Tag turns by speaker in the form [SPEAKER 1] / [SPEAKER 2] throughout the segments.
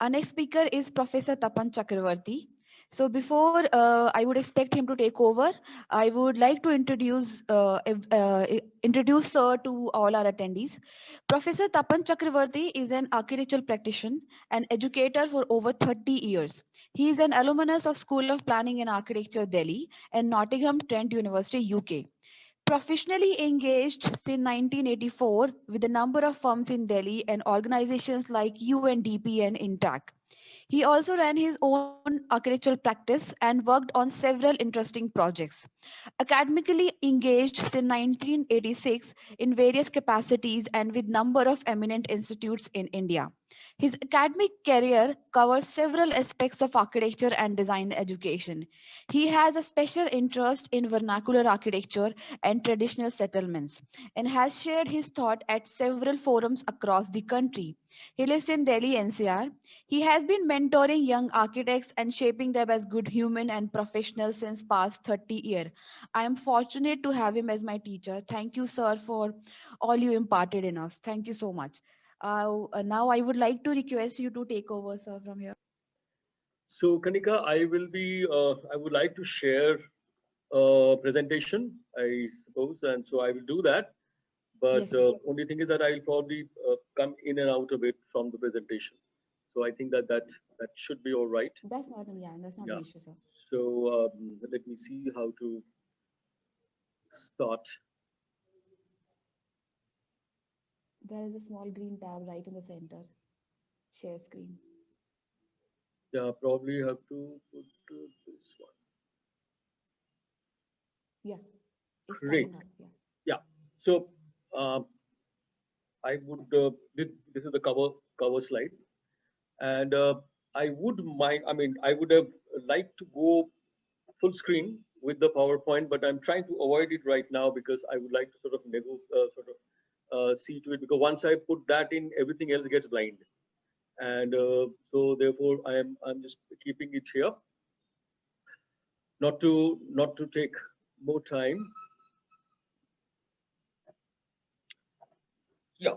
[SPEAKER 1] Our next speaker is Professor Tapan Chakravarti. So before I would expect him to take over, I would like to introduce sir to all our attendees. Professor Tapan Chakravarti is an architectural practitioner and educator for over 30 years. He is an alumnus of School of Planning and Architecture, Delhi, and Nottingham Trent University, UK. Professionally engaged since 1984 with a number of firms in Delhi and organizations like UNDP and INTAC. He also ran his own architectural practice and worked on several interesting projects. Academically engaged since 1986 in various capacities and with number of eminent institutes in India. His academic career covers several aspects of architecture and design education. He has a special interest in vernacular architecture and traditional settlements and has shared his thought at several forums across the country. He lives in Delhi NCR. He has been mentoring young architects and shaping them as good human and professionals since past 30 years. I am fortunate to have him as my teacher. Thank you, sir, for all you imparted in us. Thank you so much. Now I would like to request you to take over, sir, from here.
[SPEAKER 2] So, Kanika, I would like to share a presentation, I suppose, and so I will do that. But
[SPEAKER 1] Yes, sir.
[SPEAKER 2] only thing is that I'll probably come in and out a bit from the presentation. So I think that should be all right.
[SPEAKER 1] That's not
[SPEAKER 2] Yeah.
[SPEAKER 1] an issue, sir.
[SPEAKER 2] So let me see how to start.
[SPEAKER 1] There is a small green tab right in the center. Share screen.
[SPEAKER 2] Yeah, probably have to put this one.
[SPEAKER 1] Yeah, it's
[SPEAKER 2] Great.
[SPEAKER 1] coming up. Yeah.
[SPEAKER 2] Yeah. So um, this is the cover slide, and I would mind. I mean, I would have liked to go full screen with the PowerPoint, but I'm trying to avoid it right now because I would like to see to it, because once I put that in, everything else gets blind, and so therefore I'm just keeping it here, not to take more time. Yeah.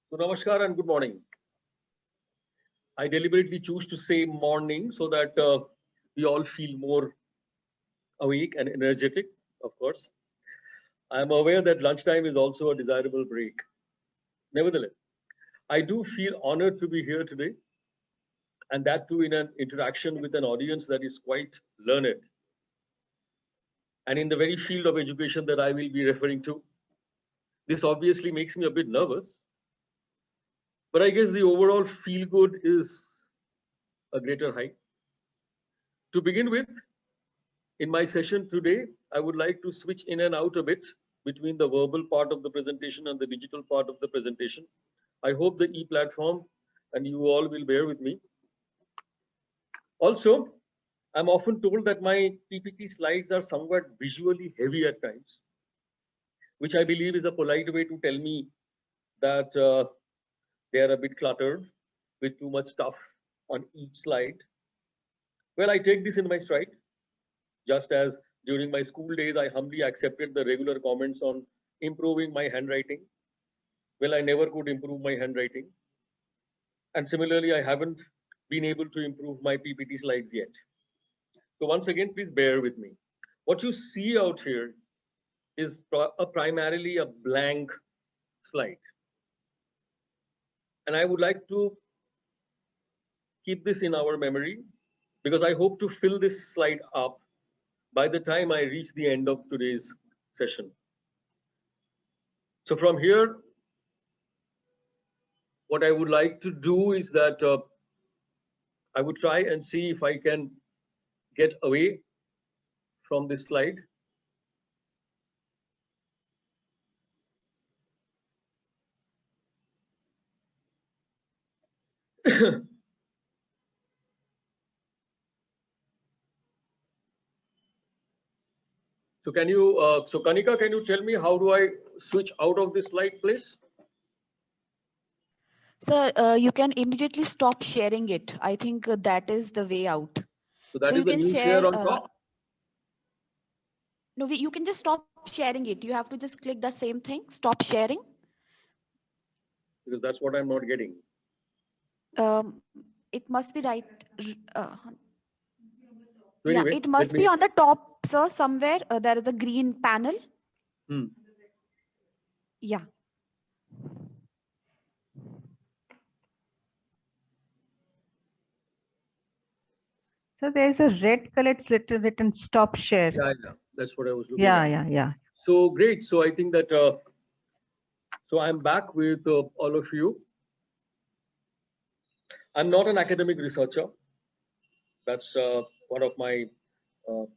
[SPEAKER 2] So namaskar and good morning. I deliberately choose to say morning so that we all feel more awake and energetic. Of course, I am aware that lunchtime is also a desirable break. Nevertheless, I do feel honored to be here today, and that too in an interaction with an audience that is quite learned and in the very field of education that I will be referring to. This obviously makes me a bit nervous, but I guess the overall feel good is a greater height. To begin with, in my session today, I would like to switch in and out a bit between the verbal part of the presentation and the digital part of the presentation. I hope the e-platform and you all will bear with me. Also, I'm often told that my PPT slides are somewhat visually heavy at times, which I believe is a polite way to tell me that they are a bit cluttered with too much stuff on each slide. Well, I take this in my stride, just as during my school days, I humbly accepted the regular comments on improving my handwriting. Well, I never could improve my handwriting. And similarly, I haven't been able to improve my PPT slides yet. So once again, please bear with me. What you see out here is primarily a blank slide. And I would like to keep this in our memory because I hope to fill this slide up by the time I reach the end of today's session. So from here, what I would like to do is that I would try and see if I can get away from this slide. So can you, so Kanika, can you tell me how do I switch out of this slide, please?
[SPEAKER 1] Sir, you can immediately stop sharing it. I think that is the way out.
[SPEAKER 2] So that
[SPEAKER 1] So
[SPEAKER 2] is
[SPEAKER 1] you
[SPEAKER 2] the
[SPEAKER 1] can
[SPEAKER 2] new share
[SPEAKER 1] share.
[SPEAKER 2] on top.
[SPEAKER 1] No, you can just stop sharing it. You have to just click that same thing. Stop sharing.
[SPEAKER 2] Because that's what I'm not getting.
[SPEAKER 1] It must be right.
[SPEAKER 2] So
[SPEAKER 1] Yeah,
[SPEAKER 2] anyway,
[SPEAKER 1] it must be on the top, sir, somewhere. There is a green panel. Yeah.
[SPEAKER 3] So there is a red color, it's written stop share.
[SPEAKER 2] Yeah, that's what I was looking
[SPEAKER 3] Yeah,
[SPEAKER 2] at.
[SPEAKER 3] yeah.
[SPEAKER 2] So great. So I think that, so I'm back with all of you. I'm not an academic researcher. That's one of my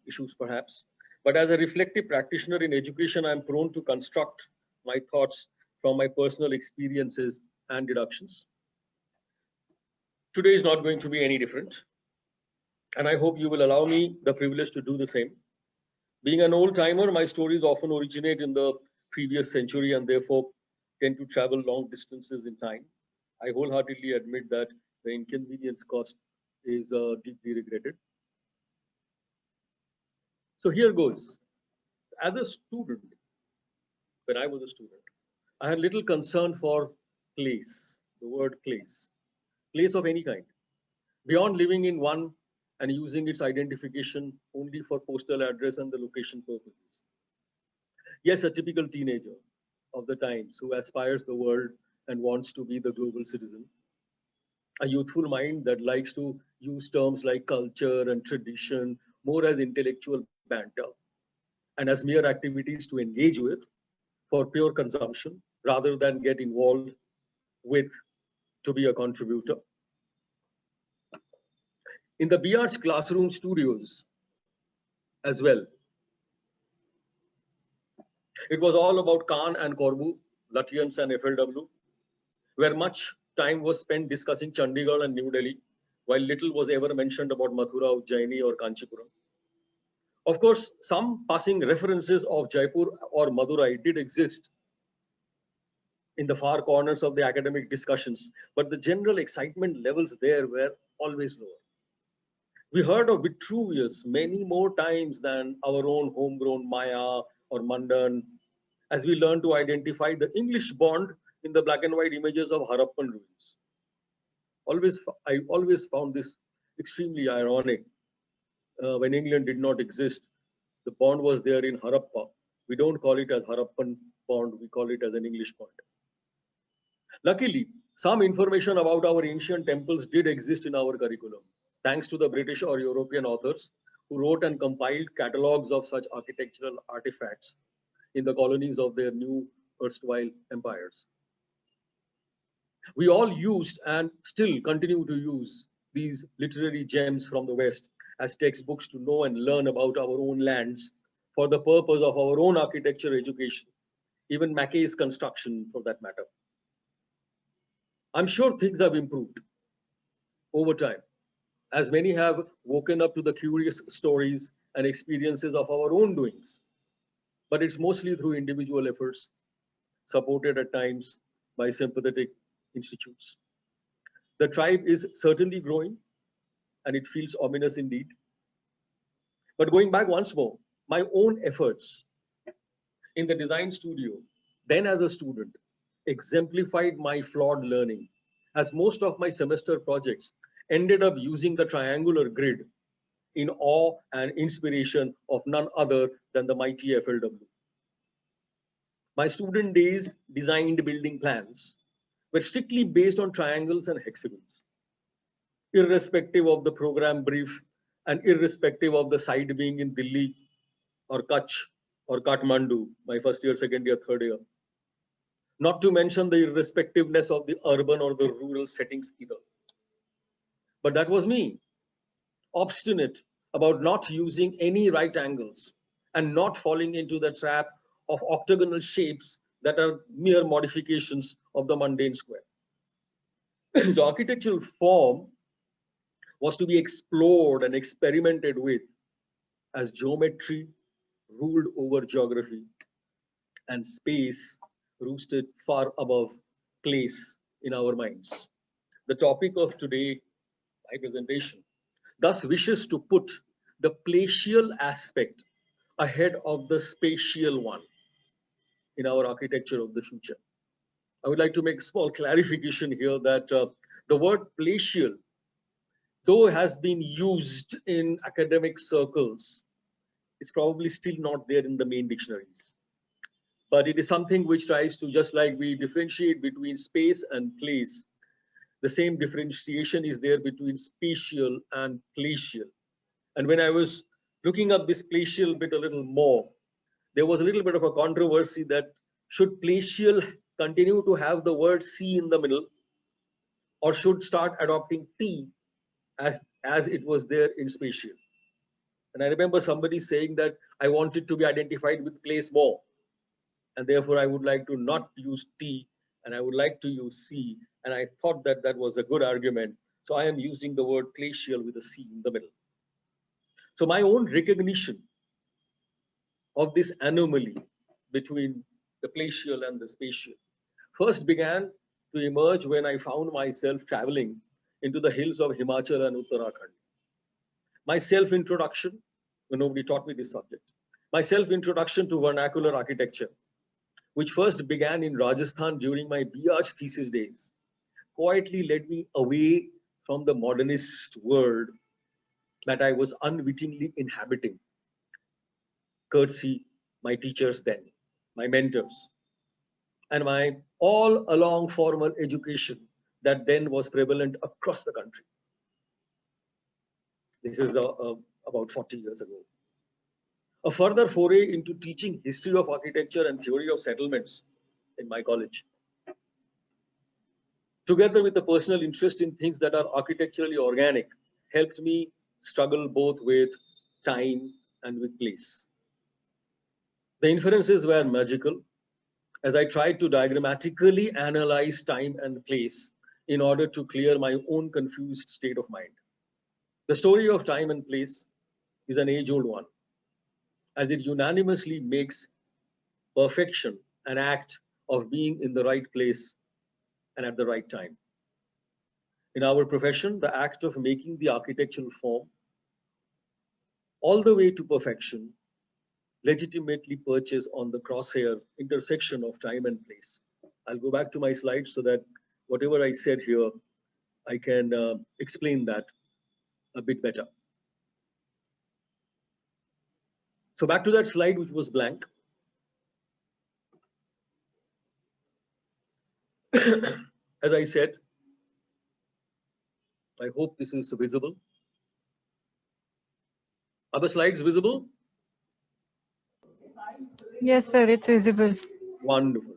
[SPEAKER 2] issues, perhaps. But as a reflective practitioner in education, I'm prone to construct my thoughts from my personal experiences and deductions. Today is not going to be any different. And I hope you will allow me the privilege to do the same. Being an old timer, my stories often originate in the previous century and therefore tend to travel long distances in time. I wholeheartedly admit that the inconvenience cost is deeply regretted. So here goes. As a student, when I was a student, I had little concern for place, the word place of any kind, beyond living in one and using its identification only for postal address and the location purposes. Yes, a typical teenager of the times who aspires the world and wants to be the global citizen. A youthful mind that likes to use terms like culture and tradition more as intellectual banter and as mere activities to engage with for pure consumption rather than get involved with to be a contributor. In the BR's classroom studios as well, it was all about Khan and Corbu, Lutyens and FLW, where much time was spent discussing Chandigarh and New Delhi, while little was ever mentioned about Mathura, Ujjaini, or Kanchipuram. Of course, some passing references of Jaipur or Madurai did exist in the far corners of the academic discussions, but the general excitement levels there were always lower. We heard of Vitruvius many more times than our own homegrown Maya or Mandan, as we learned to identify the English bond in the black and white images of Harappan ruins. I always found this extremely ironic. When England did not exist, the bond was there in Harappa. We don't call it as Harappan bond, we call it as an English bond. Luckily, some information about our ancient temples did exist in our curriculum, thanks to the British or European authors who wrote and compiled catalogues of such architectural artifacts in the colonies of their new erstwhile empires. We all used and still continue to use these literary gems from the West as textbooks to know and learn about our own lands for the purpose of our own architecture education, even Mackay's construction for that matter. I'm sure things have improved over time, as many have woken up to the curious stories and experiences of our own doings. But it's mostly through individual efforts, supported at times by sympathetic institutes. The tribe is certainly growing, and it feels ominous indeed. But going back once more, my own efforts in the design studio, then as a student, exemplified my flawed learning, as most of my semester projects ended up using the triangular grid in awe and inspiration of none other than the mighty FLW. My student days designed building plans were strictly based on triangles and hexagons, irrespective of the program brief and irrespective of the site being in Delhi or Kutch or Kathmandu, my first year, second year, third year. Not to mention the irrespectiveness of the urban or the rural settings either. But that was me, obstinate about not using any right angles and not falling into the trap of octagonal shapes that are mere modifications of the mundane square. The architectural form was to be explored and experimented with as geometry ruled over geography and space roosted far above place in our minds. The topic of today, my presentation, thus wishes to put the placial aspect ahead of the spatial one in our architecture of the future. I would like to make a small clarification here that The word palatial, though has been used in academic circles, is probably still not there in the main dictionaries. But it is something which tries to, just like we differentiate between space and place, the same differentiation is there between spatial and palatial. And when I was looking up this palatial bit a little more, there was a little bit of a controversy that should palatial continue to have the word C in the middle, or should start adopting T as it was there in spatial. And I remember somebody saying that I wanted to be identified with place more, and therefore I would like to not use T and I would like to use C. And I thought that that was a good argument. So I am using the word palatial with a C in the middle. So my own recognition of this anomaly between the palatial and the spatial first began to emerge when I found myself traveling into the hills of Himachal and Uttarakhand. My self-introduction, when nobody taught me this subject, my self-introduction to vernacular architecture, which first began in Rajasthan during my BArch thesis days, quietly led me away from the modernist world that I was unwittingly inhabiting, courtesy my teachers then, my mentors, and my all along formal education that then was prevalent across the country. This is about 40 years ago. A further foray into teaching history of architecture and theory of settlements in my college, together with a personal interest in things that are architecturally organic, helped me struggle both with time and with place. The inferences were magical as I tried to diagrammatically analyze time and place in order to clear my own confused state of mind. The story of time and place is an age-old one, as it unanimously makes perfection an act of being in the right place and at the right time. In our profession, the act of making the architectural form all the way to perfection legitimately perches on the crosshair intersection of time and place. I'll go back to my slides so that whatever I said here, I can explain that a bit better. So back to that slide, which was blank. As I said, I hope this is visible. Are the slides visible?
[SPEAKER 4] Yes, sir, it's visible.
[SPEAKER 2] Wonderful.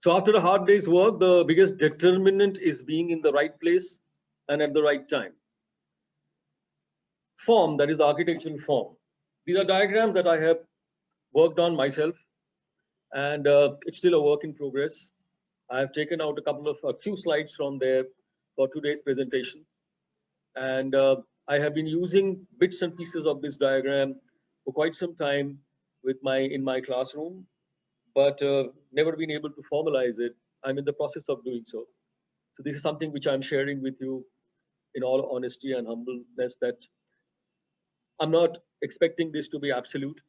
[SPEAKER 2] So after a hard day's work, the biggest determinant is being in the right place and at the right time. Form, that is the architectural form. These are diagrams that I have worked on myself, and it's still a work in progress. I have taken out a few slides from there for today's presentation. And I have been using bits and pieces of this diagram for quite some time in my classroom, but never been able to formalize it. I'm in the process of doing so. So this is something which I'm sharing with you in all honesty and humbleness, that I'm not expecting this to be absolute,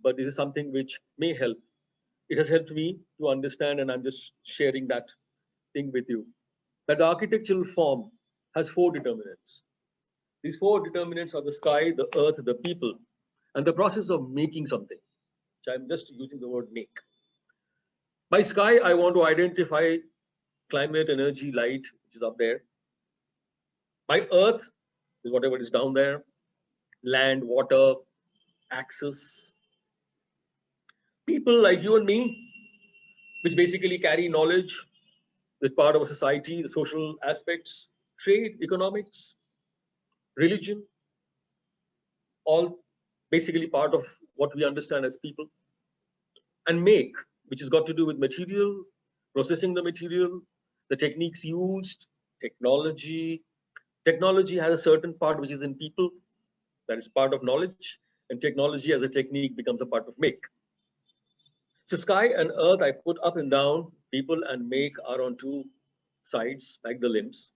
[SPEAKER 2] but this is something which may help. It has helped me to understand, and I'm just sharing that thing with you. That the architectural form has 4 determinants. These 4 determinants are the sky, the earth, the people, and the process of making something. So I'm just using the word make. By sky, I want to identify climate, energy, light, which is up there. By earth is whatever is down there, land, water, access. People like you and me, which basically carry knowledge, with part of a society, the social aspects, trade, economics, religion, all basically part of what we understand as people. And make, which has got to do with material, processing the material, the techniques used, technology. Technology has a certain part which is in people, that is part of knowledge, and technology as a technique becomes a part of make. So sky and earth I put up and down, people and make are on 2 sides, like the limbs.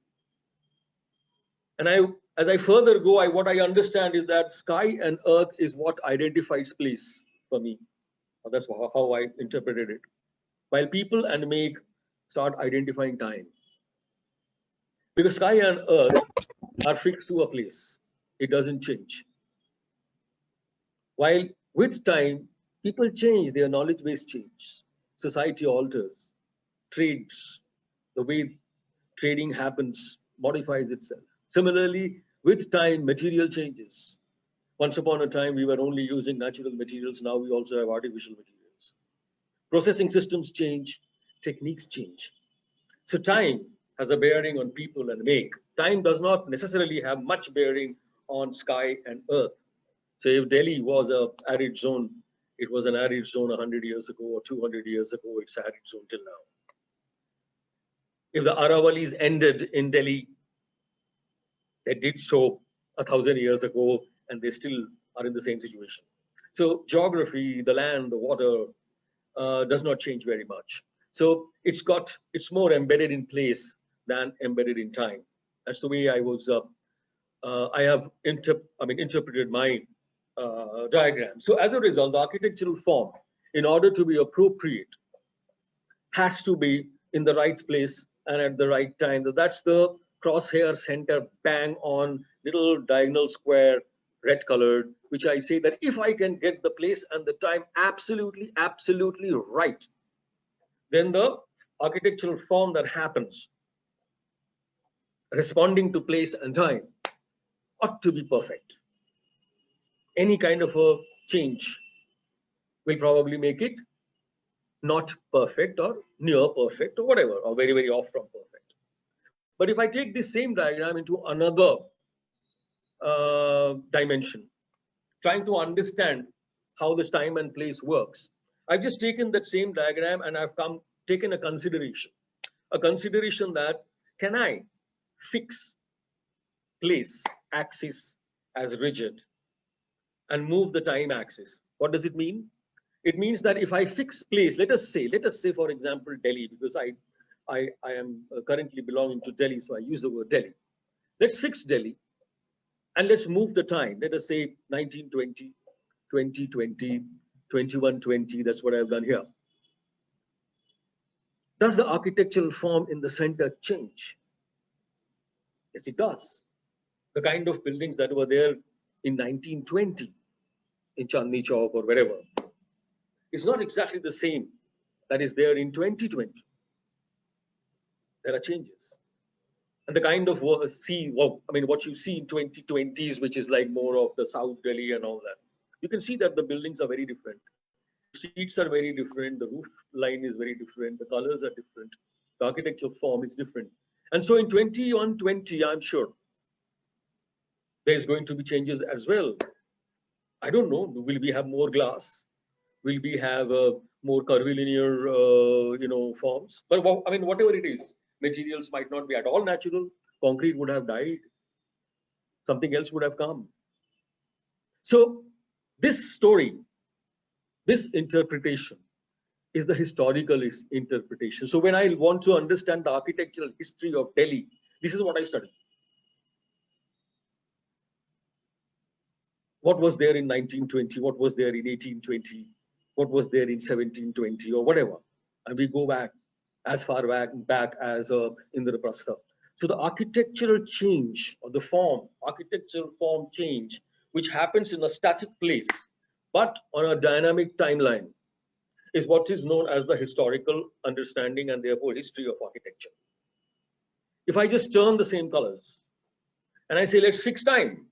[SPEAKER 2] And as I further go, what I understand is that sky and earth is what identifies place for me. That's how I interpreted it. While people and make start identifying time. Because sky and earth are fixed to a place. It doesn't change. While with time, people change, their knowledge base changes, society alters, trades, the way trading happens, modifies itself. Similarly, with time, material changes. Once upon a time, we were only using natural materials. Now we also have artificial materials. Processing systems change, techniques change. So time has a bearing on people and make. Time does not necessarily have much bearing on sky and earth. So if Delhi was an arid zone, it was an arid zone 100 years ago or 200 years ago, it's an arid zone till now. If the Aravalis ended in Delhi, they did so 1,000 years ago, and they still are in the same situation. So geography, the land, the water, does not change very much. So it's more embedded in place than embedded in time. That's the way I was. I have interpreted my diagram. So as a result, the architectural form, in order to be appropriate, has to be in the right place and at the right time. That's the crosshair center, bang on, little diagonal square, red colored, which I say that if I can get the place and the time absolutely, absolutely right, then the architectural form that happens, responding to place and time, ought to be perfect. Any kind of a change will probably make it not perfect or near perfect or whatever, or very, very off from perfect. But if I take this same diagram into another dimension, trying to understand how this time and place works, I've just taken that same diagram and I've taken a consideration that can I fix place axis as rigid and move the time axis? What does it mean? It means that if I fix place, let us say for example, Delhi, because I am currently belonging to Delhi, so I use the word Delhi. Let's fix Delhi and let's move the time. Let us say 1920, 2020, 2120, that's what I've done here. Does the architectural form in the center change? Yes, it does. The kind of buildings that were there in 1920 in Chandni Chowk or wherever, it's not exactly the same that is there in 2020. There are changes. And the kind of what you see in 2020s, which is like more of the South Delhi and all that, you can see that the buildings are very different. Streets are very different. The roof line is very different. The colors are different. The architectural form is different. And so in 2120, I'm sure there's going to be changes as well. I don't know. Will we have more glass? Will we have more curvilinear, forms? But whatever it is, materials might not be at all natural. Concrete would have died. Something else would have come. So this story, this interpretation is the historical interpretation. So when I want to understand the architectural history of Delhi, this is what I study. What was there in 1920? What was there in 1820? What was there in 1720 or whatever? And we go back as far back as Indraprastha. So the architectural change or the architectural form change, which happens in a static place, but on a dynamic timeline, is what is known as the historical understanding and therefore history of architecture. If I just turn the same colors and I say, let's fix time,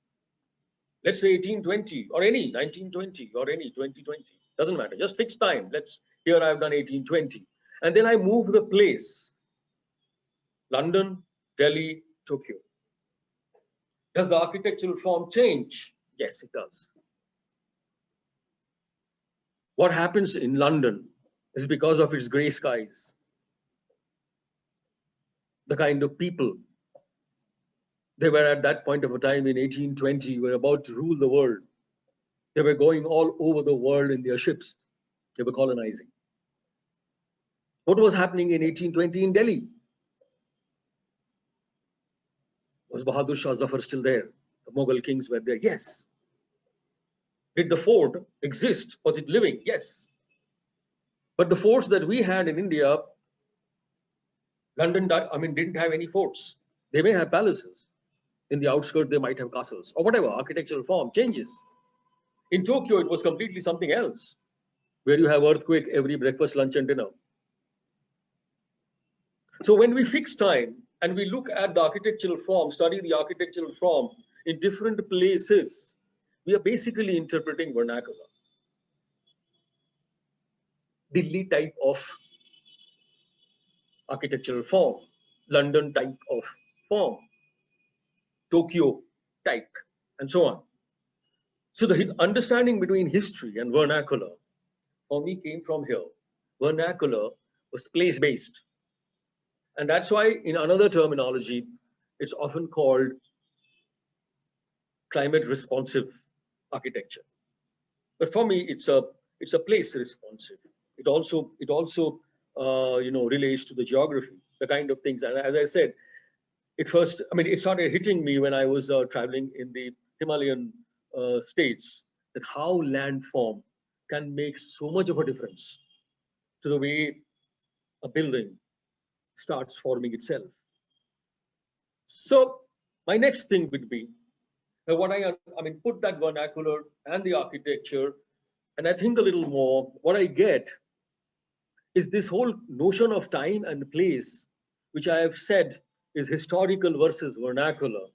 [SPEAKER 2] let's say 1820 or any 1920 or any 2020, doesn't matter, just fix time. Here I've done 1820. And then I move the place, London, Delhi, Tokyo. Does the architectural form change? Yes, it does. What happens in London is because of its grey skies, the kind of people they were at that point of a time in 1820 were about to rule the world. They were going all over the world in their ships. They were colonizing. What was happening in 1820 in Delhi? Was Bahadur Shah Zafar still there? The Mughal kings were there? Yes. Did the fort exist? Was it living? Yes. But the forts that we had in India, London, didn't have any forts. They may have palaces. In the outskirts, they might have castles or whatever. Architectural form changes. In Tokyo, it was completely something else, where you have earthquake every breakfast, lunch, and dinner. So when we fix time and we look at the architectural form, study the architectural form in different places, we are basically interpreting vernacular. Delhi type of architectural form, London type of form, Tokyo type, and so on. So the understanding between history and vernacular for me came from here. Vernacular was place-based. And that's why in another terminology, it's often called climate responsive architecture. But for me, it's a place responsive. It also relates to the geography, the kind of things. And as I said, it started hitting me when I was traveling in the Himalayan states, that how landform can make so much of a difference to the way a building starts forming itself. So my next thing would be put that vernacular and the architecture, and I think a little more. What I get is this whole notion of time and place, which I have said is historical versus vernacular,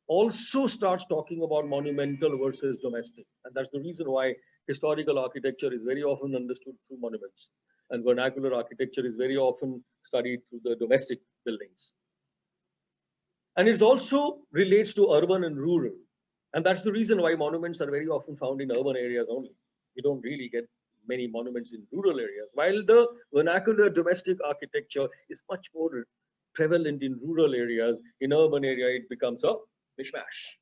[SPEAKER 2] also starts talking about monumental versus domestic. And that's the reason why historical architecture is very often understood through monuments, and vernacular architecture is very often studied through the domestic buildings. And it also relates to urban and rural. And that's the reason why monuments are very often found in urban areas only. You don't really get many monuments in rural areas, while the vernacular domestic architecture is much more prevalent in rural areas. In urban area, it becomes a mishmash.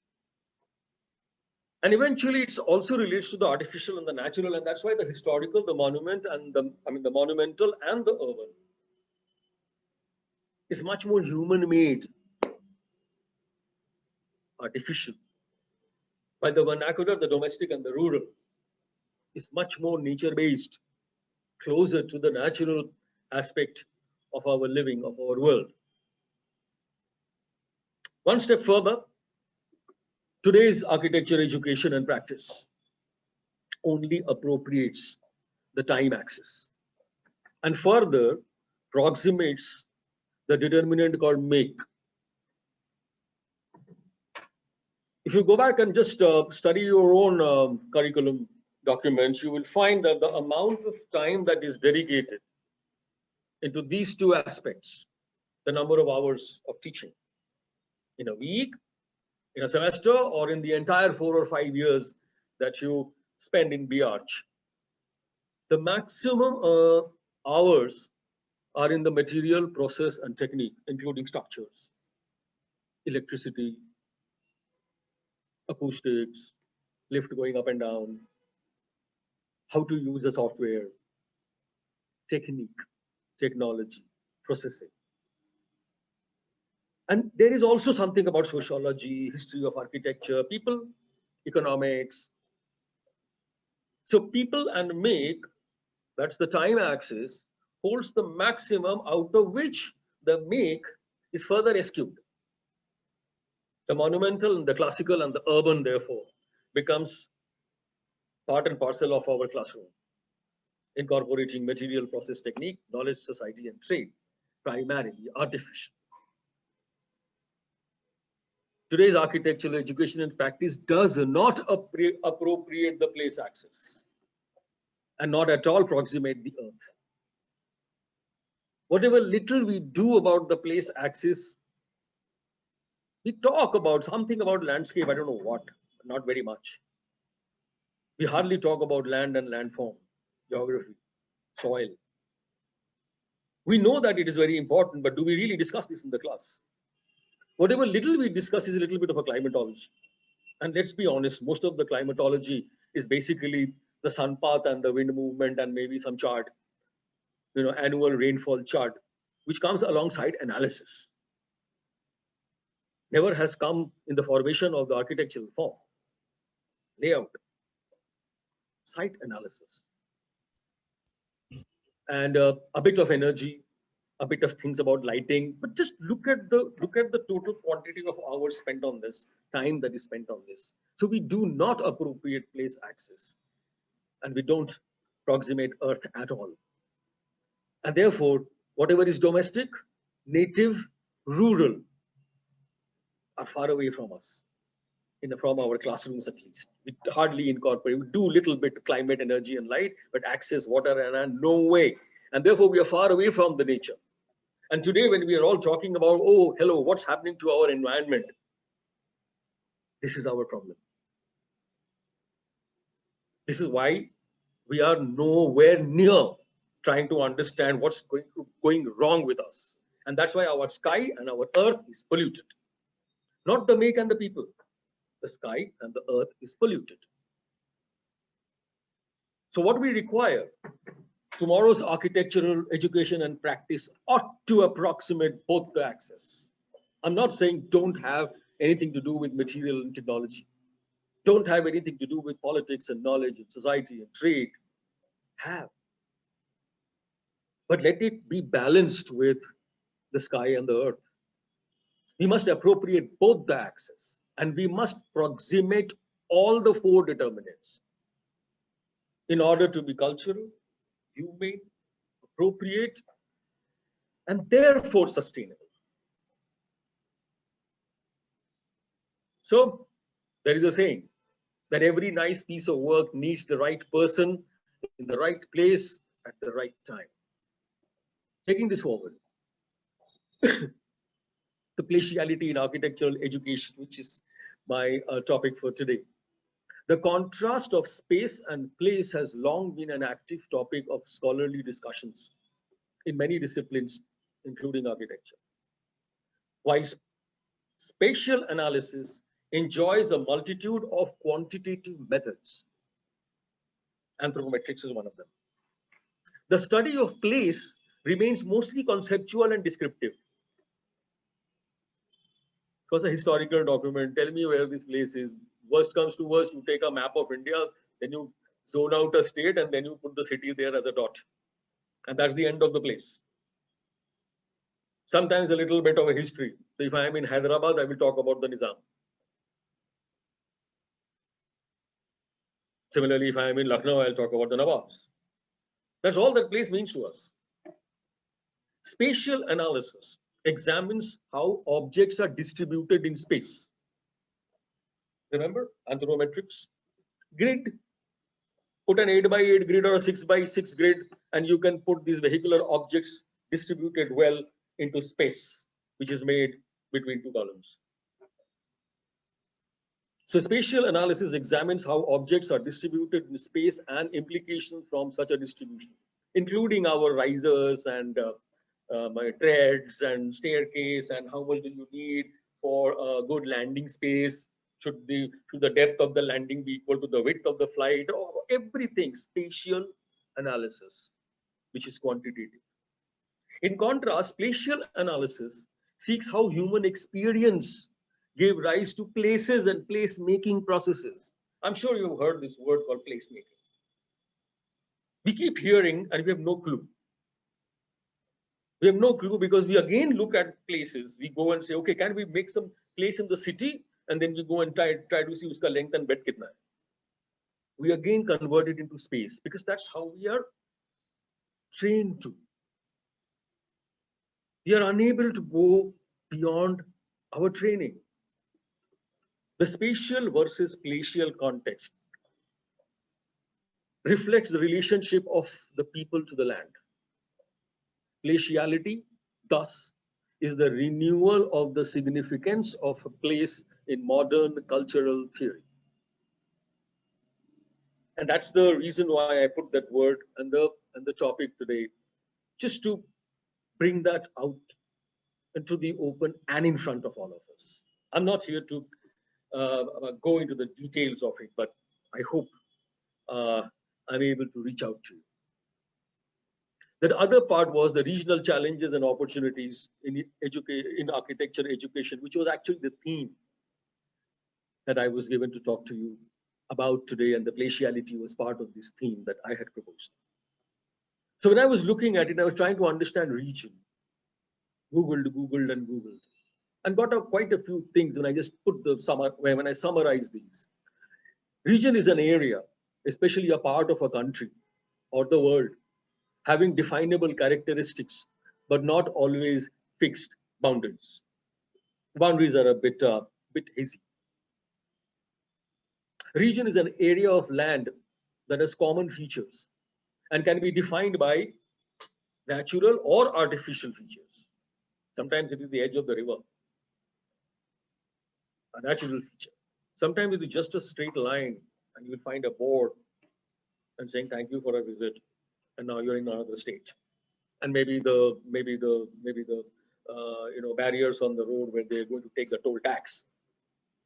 [SPEAKER 2] And eventually, it also relates to the artificial and the natural, and that's why the historical, the monument, and the monumental and the urban is much more human-made, artificial. While the vernacular, the domestic, and the rural is much more nature-based, closer to the natural aspect of our living, of our world. One step further, today's architecture education and practice only appropriates the time axis and further approximates the determinant called make. If you go back and just study your own curriculum documents, you will find that the amount of time that is dedicated into these two aspects, the number of hours of teaching in a week, in a semester, or in the entire 4 or 5 years that you spend in BArch, the maximum hours are in the material, process, and technique, including structures, electricity, acoustics, lift going up and down, how to use a software, technique, technology, processing. And there is also something about sociology, history of architecture, people, economics. So people and make, that's the time axis, holds the maximum out of which the make is further eschewed. The monumental and the classical and the urban, therefore, becomes part and parcel of our classroom, incorporating material, process, technique, knowledge, society, and trade, primarily artificial. Today's architectural education and practice does not appropriate the place axis and not at all approximate the earth. Whatever little we do about the place axis, we talk about something about landscape, I don't know what, not very much. We hardly talk about land and landform, geography, soil. We know that it is very important, but do we really discuss this in the class? Whatever little we discuss is a little bit of a climatology. And let's be honest, most of the climatology is basically the sun path and the wind movement and maybe some chart, annual rainfall chart, which comes alongside analysis. Never has come in the formation of the architectural form, layout, site analysis, and a bit of energy, a bit of things about lighting, but just look at the total quantity of hours spent on this, time that is spent on this. So we do not appropriate place access, and we don't approximate Earth at all. And therefore, whatever is domestic, native, rural, are far away from us, from our classrooms at least. We hardly incorporate. We do little bit climate, energy, and light, but access, water, and no way. And therefore, we are far away from the nature. And today, when we are all talking about, oh, hello, what's happening to our environment? This is our problem. This is why we are nowhere near trying to understand what's going wrong with us. And that's why our sky and our earth is polluted. Not the make and the people. The sky and the earth is polluted. So what we require, tomorrow's architectural education and practice ought to approximate both the access. I'm not saying don't have anything to do with material and technology. Don't have anything to do with politics and knowledge and society and trade. Have. But let it be balanced with the sky and the earth. We must appropriate both the access, and we must approximate all the four determinants in order to be cultural, humane, appropriate, and therefore sustainable. So there is a saying that every nice piece of work needs the right person in the right place at the right time. Taking this forward, the placiality in architectural education, which is my topic for today. The contrast of space and place has long been an active topic of scholarly discussions in many disciplines, including architecture. While spatial analysis enjoys a multitude of quantitative methods, anthropometrics is one of them. The study of place remains mostly conceptual and descriptive. It was a historical document. Tell me where this place is. Worst comes to worst, you take a map of India, then you zone out a state, and then you put the city there as a dot. And that's the end of the place. Sometimes a little bit of a history. So if I am in Hyderabad, I will talk about the Nizam. Similarly, if I am in Lucknow, I'll talk about the Nawabs. That's all that place means to us. Spatial analysis examines how objects are distributed in space. Remember, anthropometrics, grid, put an 8 by 8 grid or a 6 by 6 grid, and you can put these vehicular objects distributed well into space, which is made between two columns. So spatial analysis examines how objects are distributed in space and implications from such a distribution, including our risers and treads and staircase, and how much do you need for a good landing space. Should the depth of the landing be equal to the width of the flight? Or everything, spatial analysis, which is quantitative. In contrast, spatial analysis seeks how human experience gave rise to places and place-making processes. I'm sure you've heard this word called place-making. We keep hearing and we have no clue. We have no clue because we again look at places. We go and say, okay, can we make some place in the city? And then we go and try to see uska length and breadth kitna hai. We again convert it into space because that's how we are trained to. We are unable to go beyond our training. The spatial versus placial context reflects the relationship of the people to the land. Placiality, thus, is the renewal of the significance of a place in modern cultural theory. And that's the reason why I put that word and the topic today, just to bring that out into the open and in front of all of us. I'm not here to go into the details of it, but I hope I'm able to reach out to you. The other part was the regional challenges and opportunities in architecture education, which was actually the theme that I was given to talk to you about today, and the placiality was part of this theme that I had proposed. So when I was looking at it, I was trying to understand region. Googled and Googled, and got quite a few things. When I just put when I summarize these, region is an area, especially a part of a country or the world, having definable characteristics, but not always fixed boundaries. Boundaries are a bit hazy. Region is an area of land that has common features and can be defined by natural or artificial features. Sometimes it is the edge of the river, a natural feature. Sometimes it is just a straight line, and you will find a board and saying thank you for a visit, and now you're in another state. And maybe the barriers on the road where they're going to take the toll tax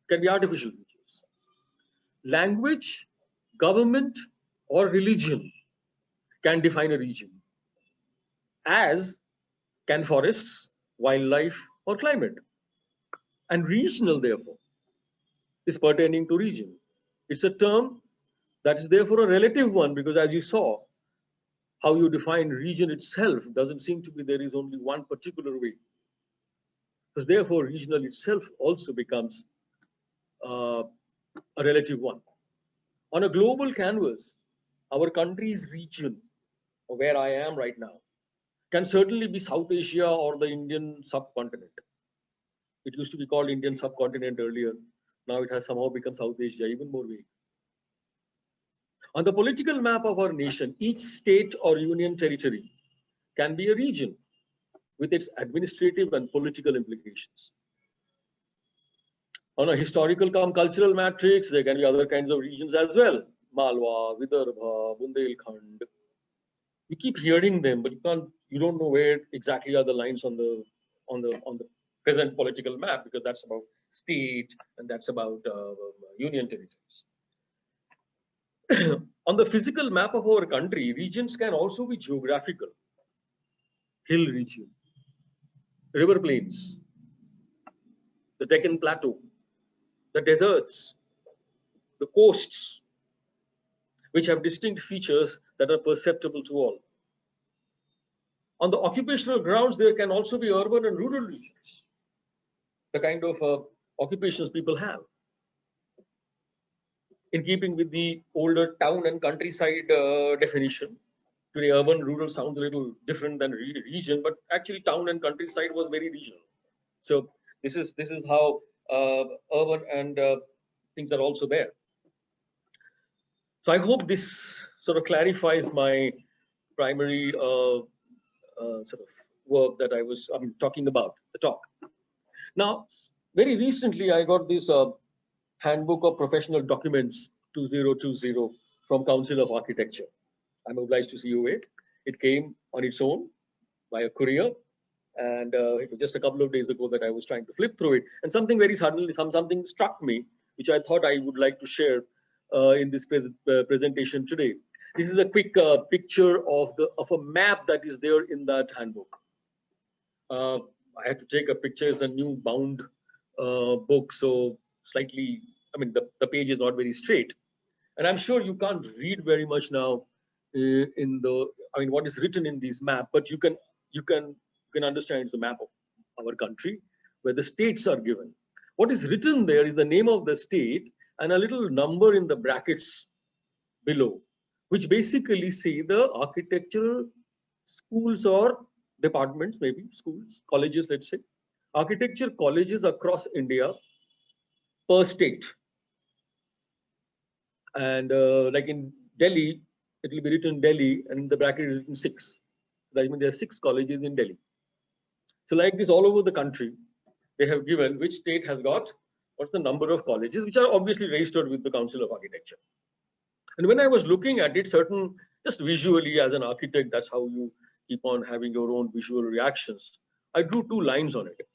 [SPEAKER 2] can be artificial features. Language, government, or religion can define a region, as can forests, wildlife, or climate. And regional, therefore, is pertaining to region. It's a term that is therefore a relative one, because as you saw, how you define region itself doesn't seem to be there is only one particular way. Because therefore, regional itself also becomes a relative one. On a global canvas, our country's region, or where I am right now, can certainly be South Asia or the Indian subcontinent. It used to be called Indian subcontinent earlier. Now it has somehow become South Asia, even more vague. On the political map of our nation, each state or union territory can be a region with its administrative and political implications. On a historical cultural matrix, there can be other kinds of regions as well. Malwa, Vidarbha, Bundelkhand. You keep hearing them, but you don't know where exactly are the lines on the present political map, because that's about state and that's about union territories. On the physical map of our country, regions can also be geographical. Hill region, river plains, the Deccan Plateau, the deserts, the coasts, which have distinct features that are perceptible to all. On the occupational grounds, there can also be urban and rural regions, the kind of occupations people have. In keeping with the older town and countryside definition, today urban rural sounds a little different than region, but actually town and countryside was very regional. So this is how urban and things are also there. So I hope this sort of clarifies my primary sort of work that I was talking about, the talk. Now, very recently, I got this Handbook of Professional Documents 2020 from Council of Architecture. I'm obliged to COA. It came on its own by a courier, and it was just a couple of days ago that I was trying to flip through it, and something very suddenly, something struck me, which I thought I would like to share in this presentation today. This is a quick picture of a map that is there in that handbook. I had to take a picture. It's a new bound book, so slightly, I mean, the page is not very straight, and I'm sure you can't read very much now in the, I mean, what is written in this map, but you can understand it's a map of our country where the states are given. What is written there is the name of the state and a little number in the brackets below, which basically say the architectural schools or departments, maybe schools, colleges, let's say, architecture colleges across India per state. And like in Delhi, it will be written Delhi, and in the bracket is written 6. That means there are 6 colleges in Delhi. So like this all over the country, they have given which state has got what's the number of colleges, which are obviously registered with the Council of Architecture. And when I was looking at it, just visually as an architect, that's how you keep on having your own visual reactions. I drew 2 lines on it.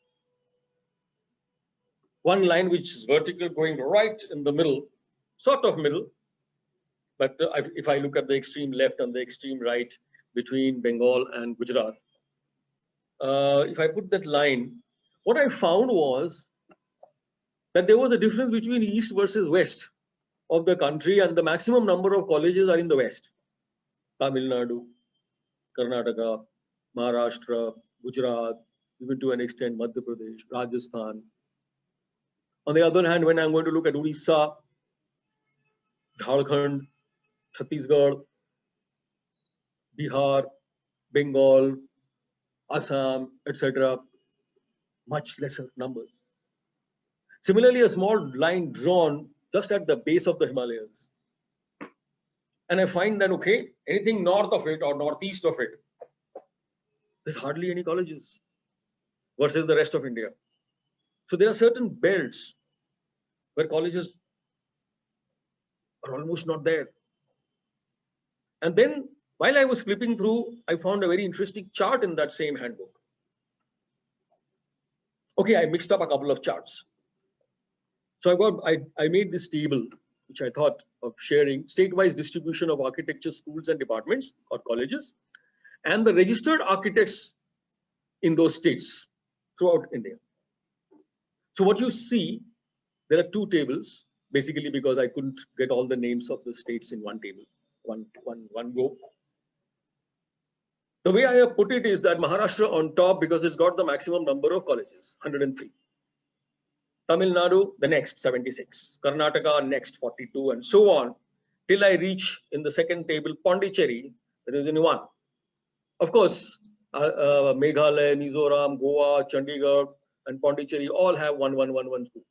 [SPEAKER 2] One line which is vertical going right in the middle, sort of middle, but if I look at the extreme left and the extreme right between Bengal and Gujarat, if I put that line, what I found was that there was a difference between east versus west of the country, and the maximum number of colleges are in the west. Tamil Nadu, Karnataka, Maharashtra, Gujarat, even to an extent Madhya Pradesh, Rajasthan. On the other hand, when I'm going to look at Odisha, Jharkhand, Chhattisgarh, Bihar, Bengal, Assam, etc., much lesser numbers. Similarly, a small line drawn just at the base of the Himalayas. And I find that, okay, anything north of it or northeast of it, there's hardly any colleges versus the rest of India. So there are certain belts where colleges are almost not there. And then while I was flipping through, I found a very interesting chart in that same handbook. Okay, I mixed up a couple of charts. So I made this table, which I thought of sharing, state-wise distribution of architecture schools and departments or colleges, and the registered architects in those states throughout India. So what you see, there are two tables, basically because I couldn't get all the names of the states in one table, one go. The way I have put it is that Maharashtra on top because it's got the maximum number of colleges, 103. Tamil Nadu, the next 76. Karnataka, next 42, and so on, till I reach in the second table Pondicherry, there is only one. Of course, Meghalaya, Mizoram, Goa, Chandigarh, and Pondicherry all have 1, 1, 1, 1, 2.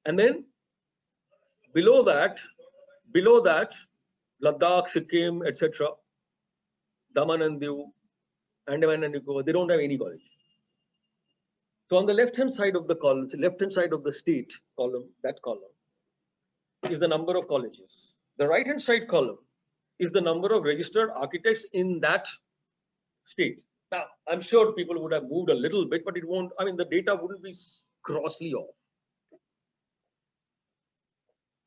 [SPEAKER 2] And then below that, Ladakh, Sikkim, etc., Daman and Diu, Andaman and Nicobar, they don't have any college. So on the left-hand side of the column, left-hand side of the state column, that column is the number of colleges. The right-hand side column is the number of registered architects in that state. Now, I'm sure people would have moved a little bit, but it won't, I mean, the data wouldn't be grossly off.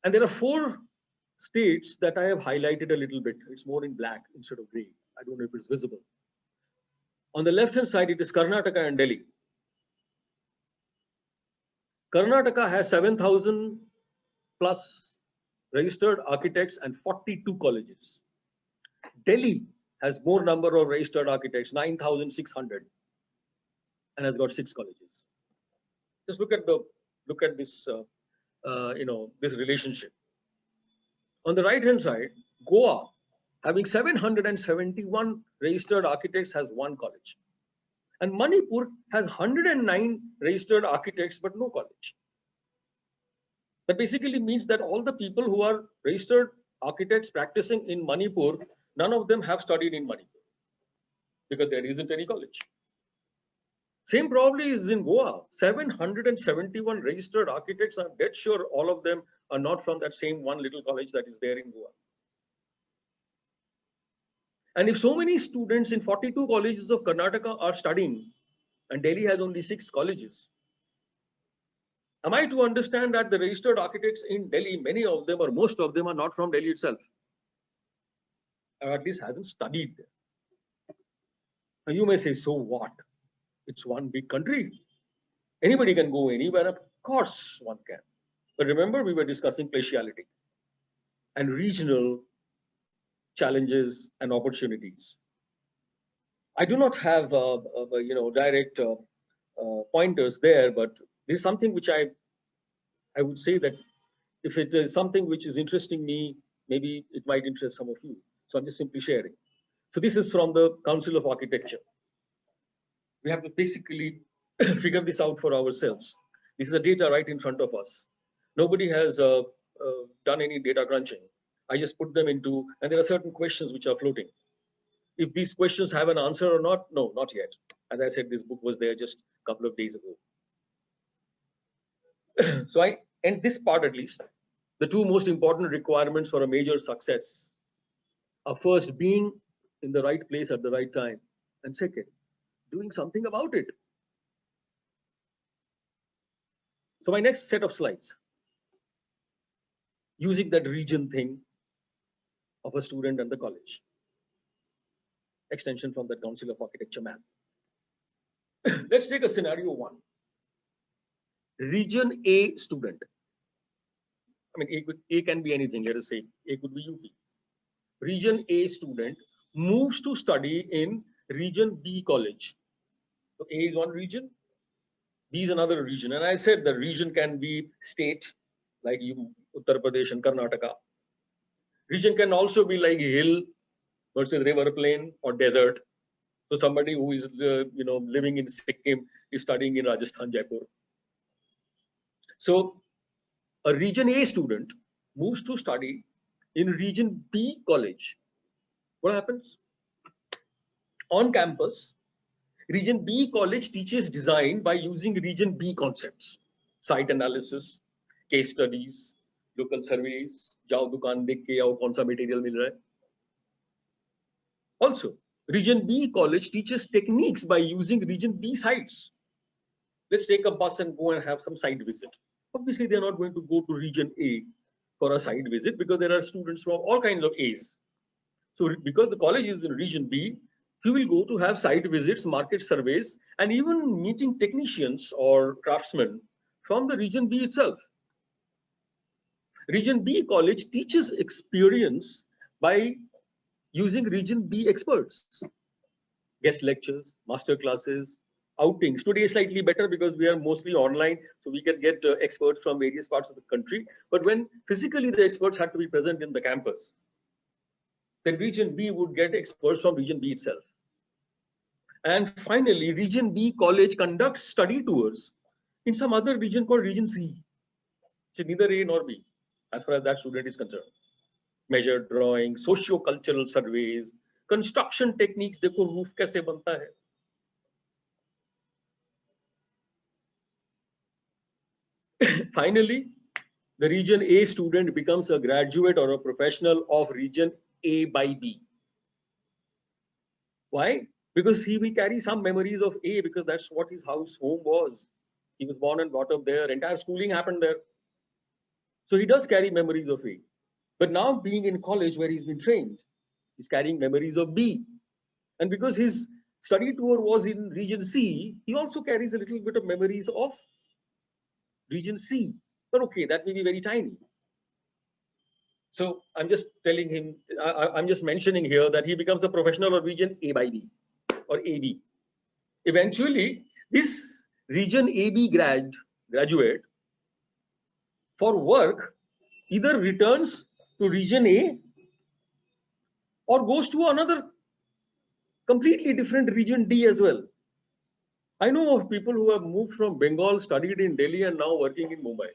[SPEAKER 2] And there are 4 states that I have highlighted a little bit. It's more in black instead of gray. I don't know if it's visible. On the left-hand side, it is Karnataka and Delhi. Karnataka has 7,000 plus registered architects and 42 colleges. Delhi has more number of registered architects, 9,600, and has got 6 colleges. Just look at this, this relationship. On the right-hand side, Goa, having 771 registered architects, has 1 college. And Manipur has 109 registered architects, but no college. That basically means that all the people who are registered architects practicing in Manipur, none of them have studied in Manipur because there isn't any college. Same probably is in Goa. 771 registered architects. I'm dead sure all of them are not from that same one little college that is there in Goa. And if so many students in 42 colleges of Karnataka are studying, and Delhi has only 6 colleges, am I to understand that the registered architects in Delhi, many of them or most of them are not from Delhi itself, or at least hasn't studied there? Now you may say, so what? It's one big country. Anybody can go anywhere. Of course one can. But remember, we were discussing partiality and regional challenges and opportunities. I do not have direct pointers there, but this is something which I would say that if it is something which is interesting me, maybe it might interest some of you. So I'm just simply sharing. So this is from the Council of Architecture. We have to basically figure this out for ourselves. This is the data right in front of us. Nobody has done any data crunching. I just put them into, and there are certain questions which are floating. If these questions have an answer or not, no, not yet. As I said, this book was there just a couple of days ago. So I end this part at least. The 2 most important requirements for a major success are first, being in the right place at the right time, and second, doing something about it. So my next set of slides, using that region thing of a student and the college, extension from that Council of Architecture map. Let's take a scenario 1. Region A student. I mean, A can be anything. Let us say A could be UP. Region A student moves to study in Region B college. So A is one region, B is another region. And I said the region can be state, like you, Uttar Pradesh and Karnataka. Region can also be like hill versus river plain or desert. So somebody who is living in Sikkim is studying in Rajasthan, Jaipur. So a region A student moves to study in region B college. What happens? On campus, region B college teaches design by using region B concepts, site analysis, case studies, local surveys, जाओ दुकान देख के आओ कौन सा material मिल रहा है. Also, region B college teaches techniques by using region B sites. Let's take a bus and go and have some site visit. Obviously, they're not going to go to region A for a site visit because there are students from all kinds of A's. So because the college is in region B, you will go to have site visits, market surveys, and even meeting technicians or craftsmen from the region B itself. Region B college teaches experience by using region B experts, guest lectures, master classes, outings. Today is slightly better because we are mostly online, so we can get experts from various parts of the country. But when physically the experts had to be present in the campus, then region B would get experts from region B itself. And finally, region B college conducts study tours in some other region called region C. It's neither A nor B, as far as that student is concerned. Measured drawing, socio-cultural surveys, construction techniques, देखो roof कैसे बनता है. Finally, the region A student becomes a graduate or a professional of region A by B. Why? Because he will carry some memories of A because that's what his house home was. He was born and brought up there. Entire schooling happened there. So he does carry memories of A. But now being in college where he's been trained, he's carrying memories of B. And because his study tour was in region C, he also carries a little bit of memories of region C. But okay, that may be very tiny. So I'm just telling him, I'm just mentioning here that he becomes a professional of region A by B or AB. Eventually, this region AB graduate for work either returns to region A or goes to another completely different region D as well. I know of people who have moved from Bengal, studied in Delhi, and now working in Mumbai.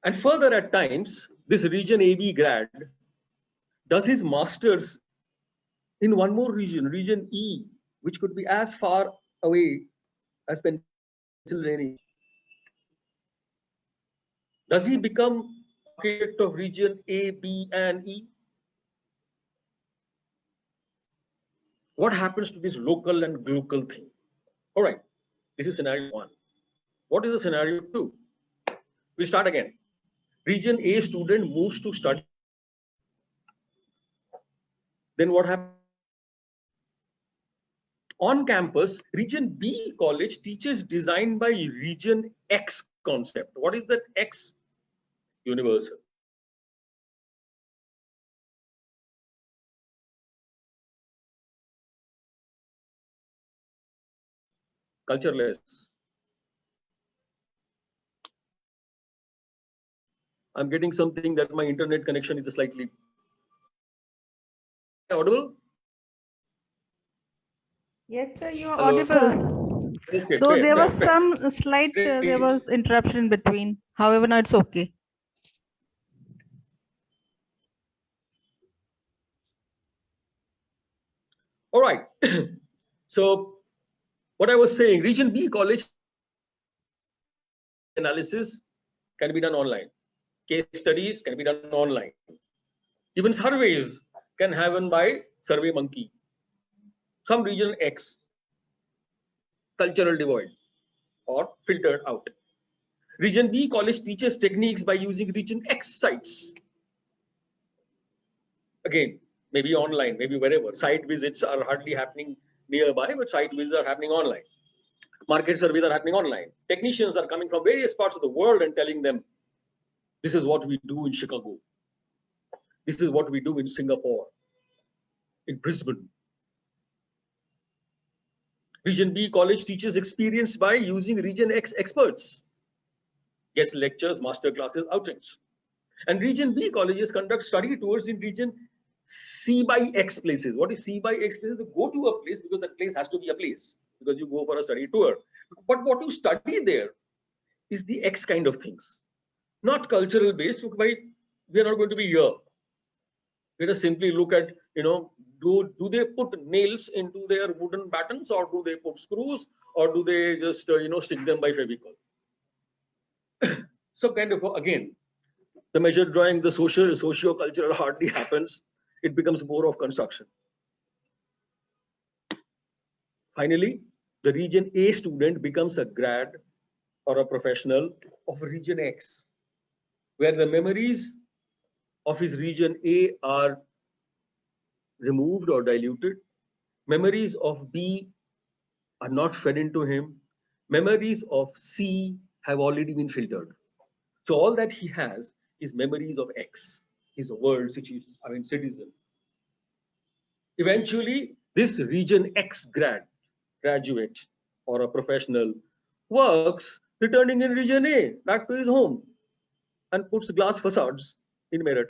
[SPEAKER 2] And further, at times, this region AB grad does his masters in one more region, region E, which could be as far away as Pennsylvania. Does he become architect of region A, B, and E? What happens to this local and global thing? All right, this is scenario 1. What is the scenario 2? We start again. Region A student moves to study. Then what happens? On campus, region B college teaches design by region X concept. What is that X? Universal. Cultureless. I'm getting something that my internet connection is slightly audible.
[SPEAKER 3] Yes, sir, you are
[SPEAKER 2] Hello.
[SPEAKER 3] audible.
[SPEAKER 2] Okay,
[SPEAKER 3] Though there was
[SPEAKER 2] fair.
[SPEAKER 3] some slight, there was interruption in between. However, now it's okay.
[SPEAKER 2] All right. So what I was saying, region B college analysis can be done online. Case studies can be done online. Even surveys can happen by SurveyMonkey. Some region X, cultural divide, or filtered out. Region B college teaches techniques by using region X sites. Again, maybe online, maybe wherever. Site visits are hardly happening nearby, but site visits are happening online. Market surveys are happening online. Technicians are coming from various parts of the world and telling them, this is what we do in Chicago. This is what we do in Singapore. in Brisbane. Region B college teaches experience by using Region X experts, guest lectures, master classes, outings. And Region B colleges conduct study tours in Region C by X places. What is C by X places? You go to a place because that place has to be a place because you go for a study tour. But what you study there is the X kind of things, not cultural based. We are not going to be here. Let us simply look at, do they put nails into their wooden battens, or do they put screws, or do they just stick them by Fevicol? So kind of, again, the measure drawing, the socio-cultural hardly happens. It becomes more of construction. Finally, the Region A student becomes a grad or a professional of Region X, where the memories of his Region A are removed or diluted. Memories of B are not fed into him. Memories of C have already been filtered. So all that he has is memories of X. He's a world citizen. Eventually, this Region X graduate or a professional works returning in Region A back to his home and puts glass facades in Meerut.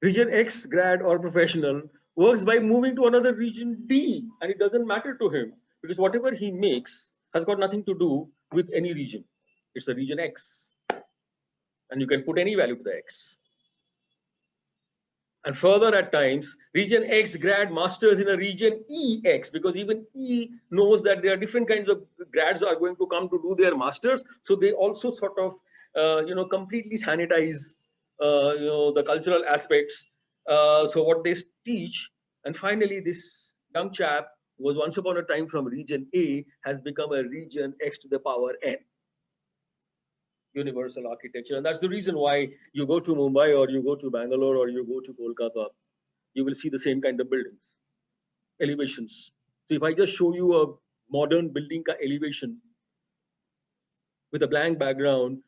[SPEAKER 2] Region X grad or professional works by moving to another Region D, and it doesn't matter to him because whatever he makes has got nothing to do with any region. It's a Region X, and you can put any value to the X. And further, at times, Region X grad masters in a Region EX, because even E knows that there are different kinds of grads are going to come to do their masters. So they also sort of, completely sanitize, the cultural aspects. So what they teach, and finally, this young chap who was once upon a time from Region A has become a Region X to the power N. Universal architecture. And that's the reason why you go to Mumbai or you go to Bangalore or you go to Kolkata, you will see the same kind of buildings, elevations. So if I just show you a modern building elevation with a blank background,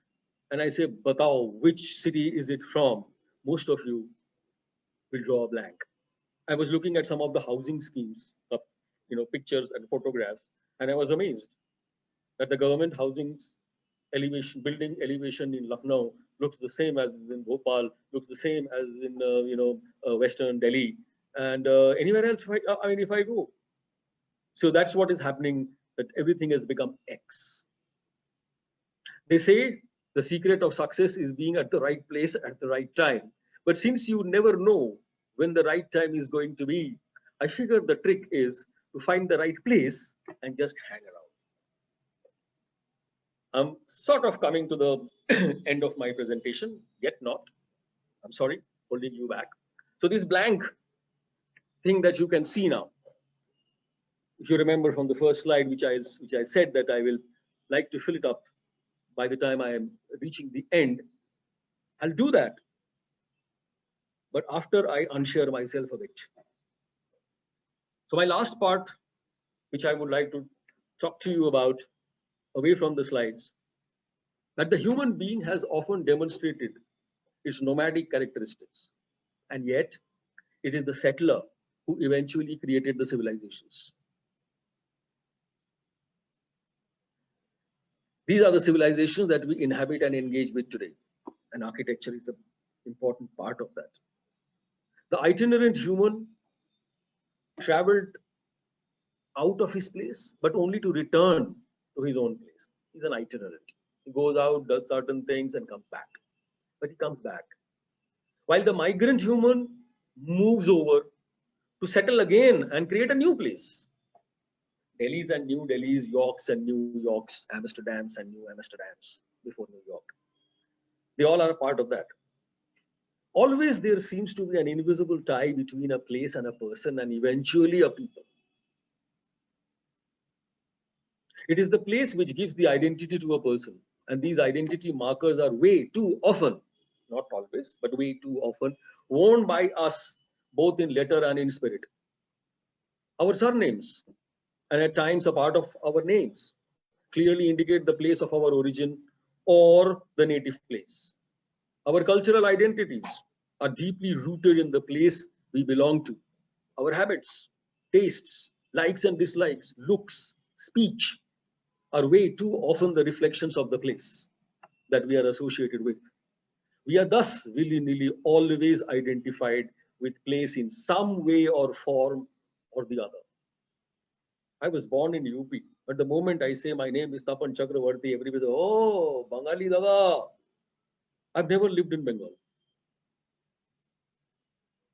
[SPEAKER 2] and I say, "Batao, which city is it from?" most of you will draw a blank. I was looking at some of the housing schemes, pictures and photographs, and I was amazed that the government housings building elevation in Lucknow looks the same as in Bhopal, looks the same as in Western Delhi, and anywhere else. If I go, so that's what is happening. That everything has become X. They say the secret of success is being at the right place at the right time. But since you never know when the right time is going to be, I figure the trick is to find the right place and just hang around. I'm sort of coming to the end of my presentation, yet not. I'm sorry, holding you back. So this blank thing that you can see now, if you remember from the first slide, which I said that I will like to fill it up by the time I am reaching the end, I'll do that. But after I unshare myself a bit. So my last part, which I would like to talk to you about, away from the slides, that the human being has often demonstrated its nomadic characteristics, and yet it is the settler who eventually created the civilizations. These are the civilizations that we inhabit and engage with today, and architecture is an important part of that. The itinerant human traveled out of his place, but only to return to his own place. He's an itinerant. He goes out, does certain things, and comes back. But he comes back. While the migrant human moves over to settle again and create a new place. Delhis and New Delhis, Yorks and New Yorks, Amsterdams and New Amsterdams before New York. They all are a part of that. Always there seems to be an invisible tie between a place and a person, and eventually a people. It is the place which gives the identity to a person, and these identity markers are way too often, not always, but way too often, worn by us both in letter and in spirit. Our surnames, and at times a part of our names, clearly indicate the place of our origin or the native place. Our cultural identities are deeply rooted in the place we belong to, our habits, tastes, likes and dislikes, looks, speech are way too often the reflections of the place that we are associated with. We are thus willy-nilly always identified with place in some way or form or the other. I was born in UP, but the moment I say my name is Tapan Chakravarti, everybody says, oh, Bengali Dada. I've never lived in Bengal.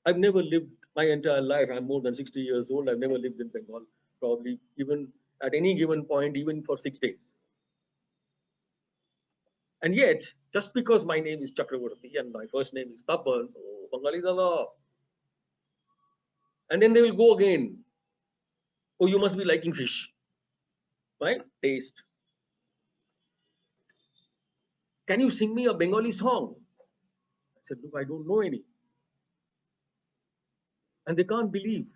[SPEAKER 2] I've never lived my entire life. I'm more than 60 years old. I've never lived in Bengal, probably even at any given point, even for 6 days. And yet, just because my name is Chakravarti and my first name is Tapan, oh, Bengali Dada. And then they will go again. Oh, you must be liking fish. My taste. Can you sing me a Bengali song? I said, look, I don't know any. And they can't believe.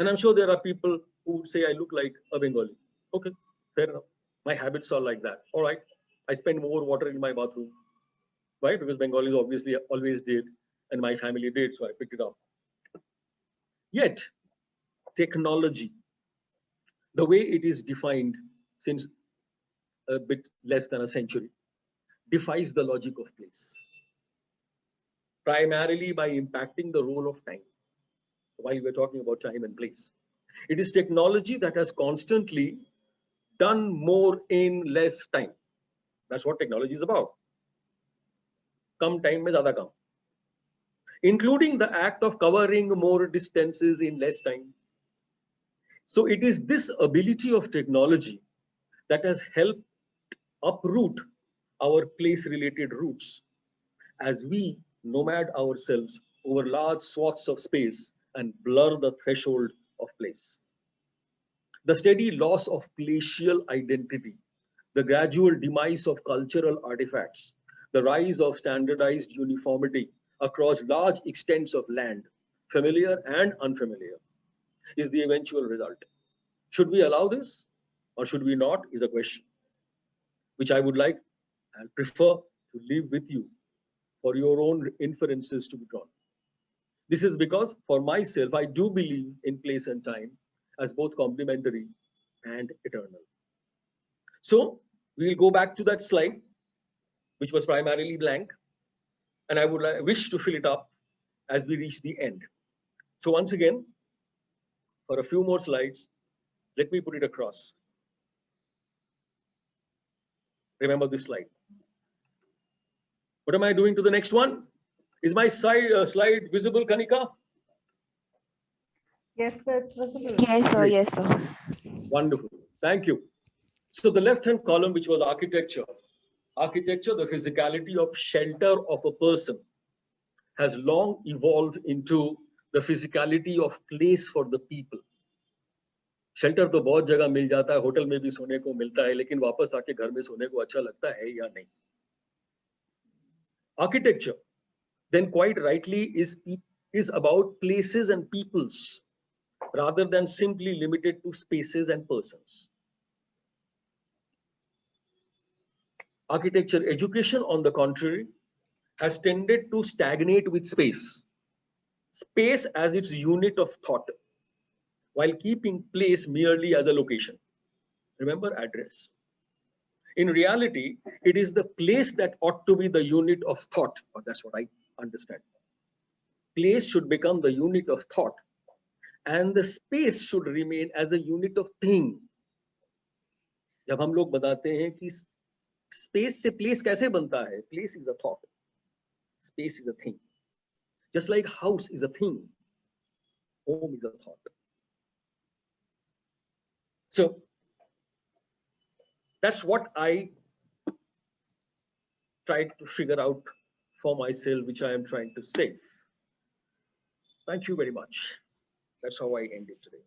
[SPEAKER 2] And I'm sure there are people who would say I look like a Bengali. Okay, fair enough. My habits are like that. All right. I spend more water in my bathroom. Right? Because Bengalis obviously always did. And my family did. So I picked it up. Yet, technology, the way it is defined since a bit less than a century, defies the logic of place, primarily by impacting the role of time. While we're talking about time and place, it is technology that has constantly done more in less time. That's what technology is about. Kam time mein zyada kam, including the act of covering more distances in less time. So it is this ability of technology that has helped uproot our place-related roots as we nomad ourselves over large swaths of space and blur the threshold of place. The steady loss of glacial identity, the gradual demise of cultural artifacts, the rise of standardized uniformity across large extents of land, familiar and unfamiliar, is the eventual result. Should we allow this or should we not is a question which I would like and prefer to leave with you for your own inferences to be drawn. This is because for myself, I do believe in place and time as both complementary and eternal. So we'll go back to that slide, which was primarily blank, and I would wish to fill it up as we reach the end. So once again, for a few more slides, let me put it across. Remember this slide. What am I doing to the next one? Is my slide visible, Kanika?
[SPEAKER 3] Yes, sir, it's visible.
[SPEAKER 1] Yes, sir.
[SPEAKER 2] Great.
[SPEAKER 1] Yes, sir.
[SPEAKER 2] Wonderful. Thank you. So the left-hand column, which was architecture, the physicality of shelter of a person, has long evolved into the physicality of place for the people. Shelter तो बहुत जगह मिल जाता है, hotel में भी सोने को मिलता है, लेकिन वापस आके घर में सोने को अच्छा लगता है या नहीं? Architecture, then quite rightly, is about places and peoples, rather than simply limited to spaces and persons. Architecture education, on the contrary, has tended to stagnate with space as its unit of thought, while keeping place merely as a location. Remember, address. In reality, it is the place that ought to be the unit of thought, or that's what I understand. Place should become the unit of thought, and the space should remain as a unit of thing. जब हम लोग बताते हैं कि space से place कैसे बनता है, place is a thought, space is a thing. Just like house is a thing, home is a thought. So that's what I tried to figure out for myself, which I am trying to say. Thank you very much. That's how I end it today.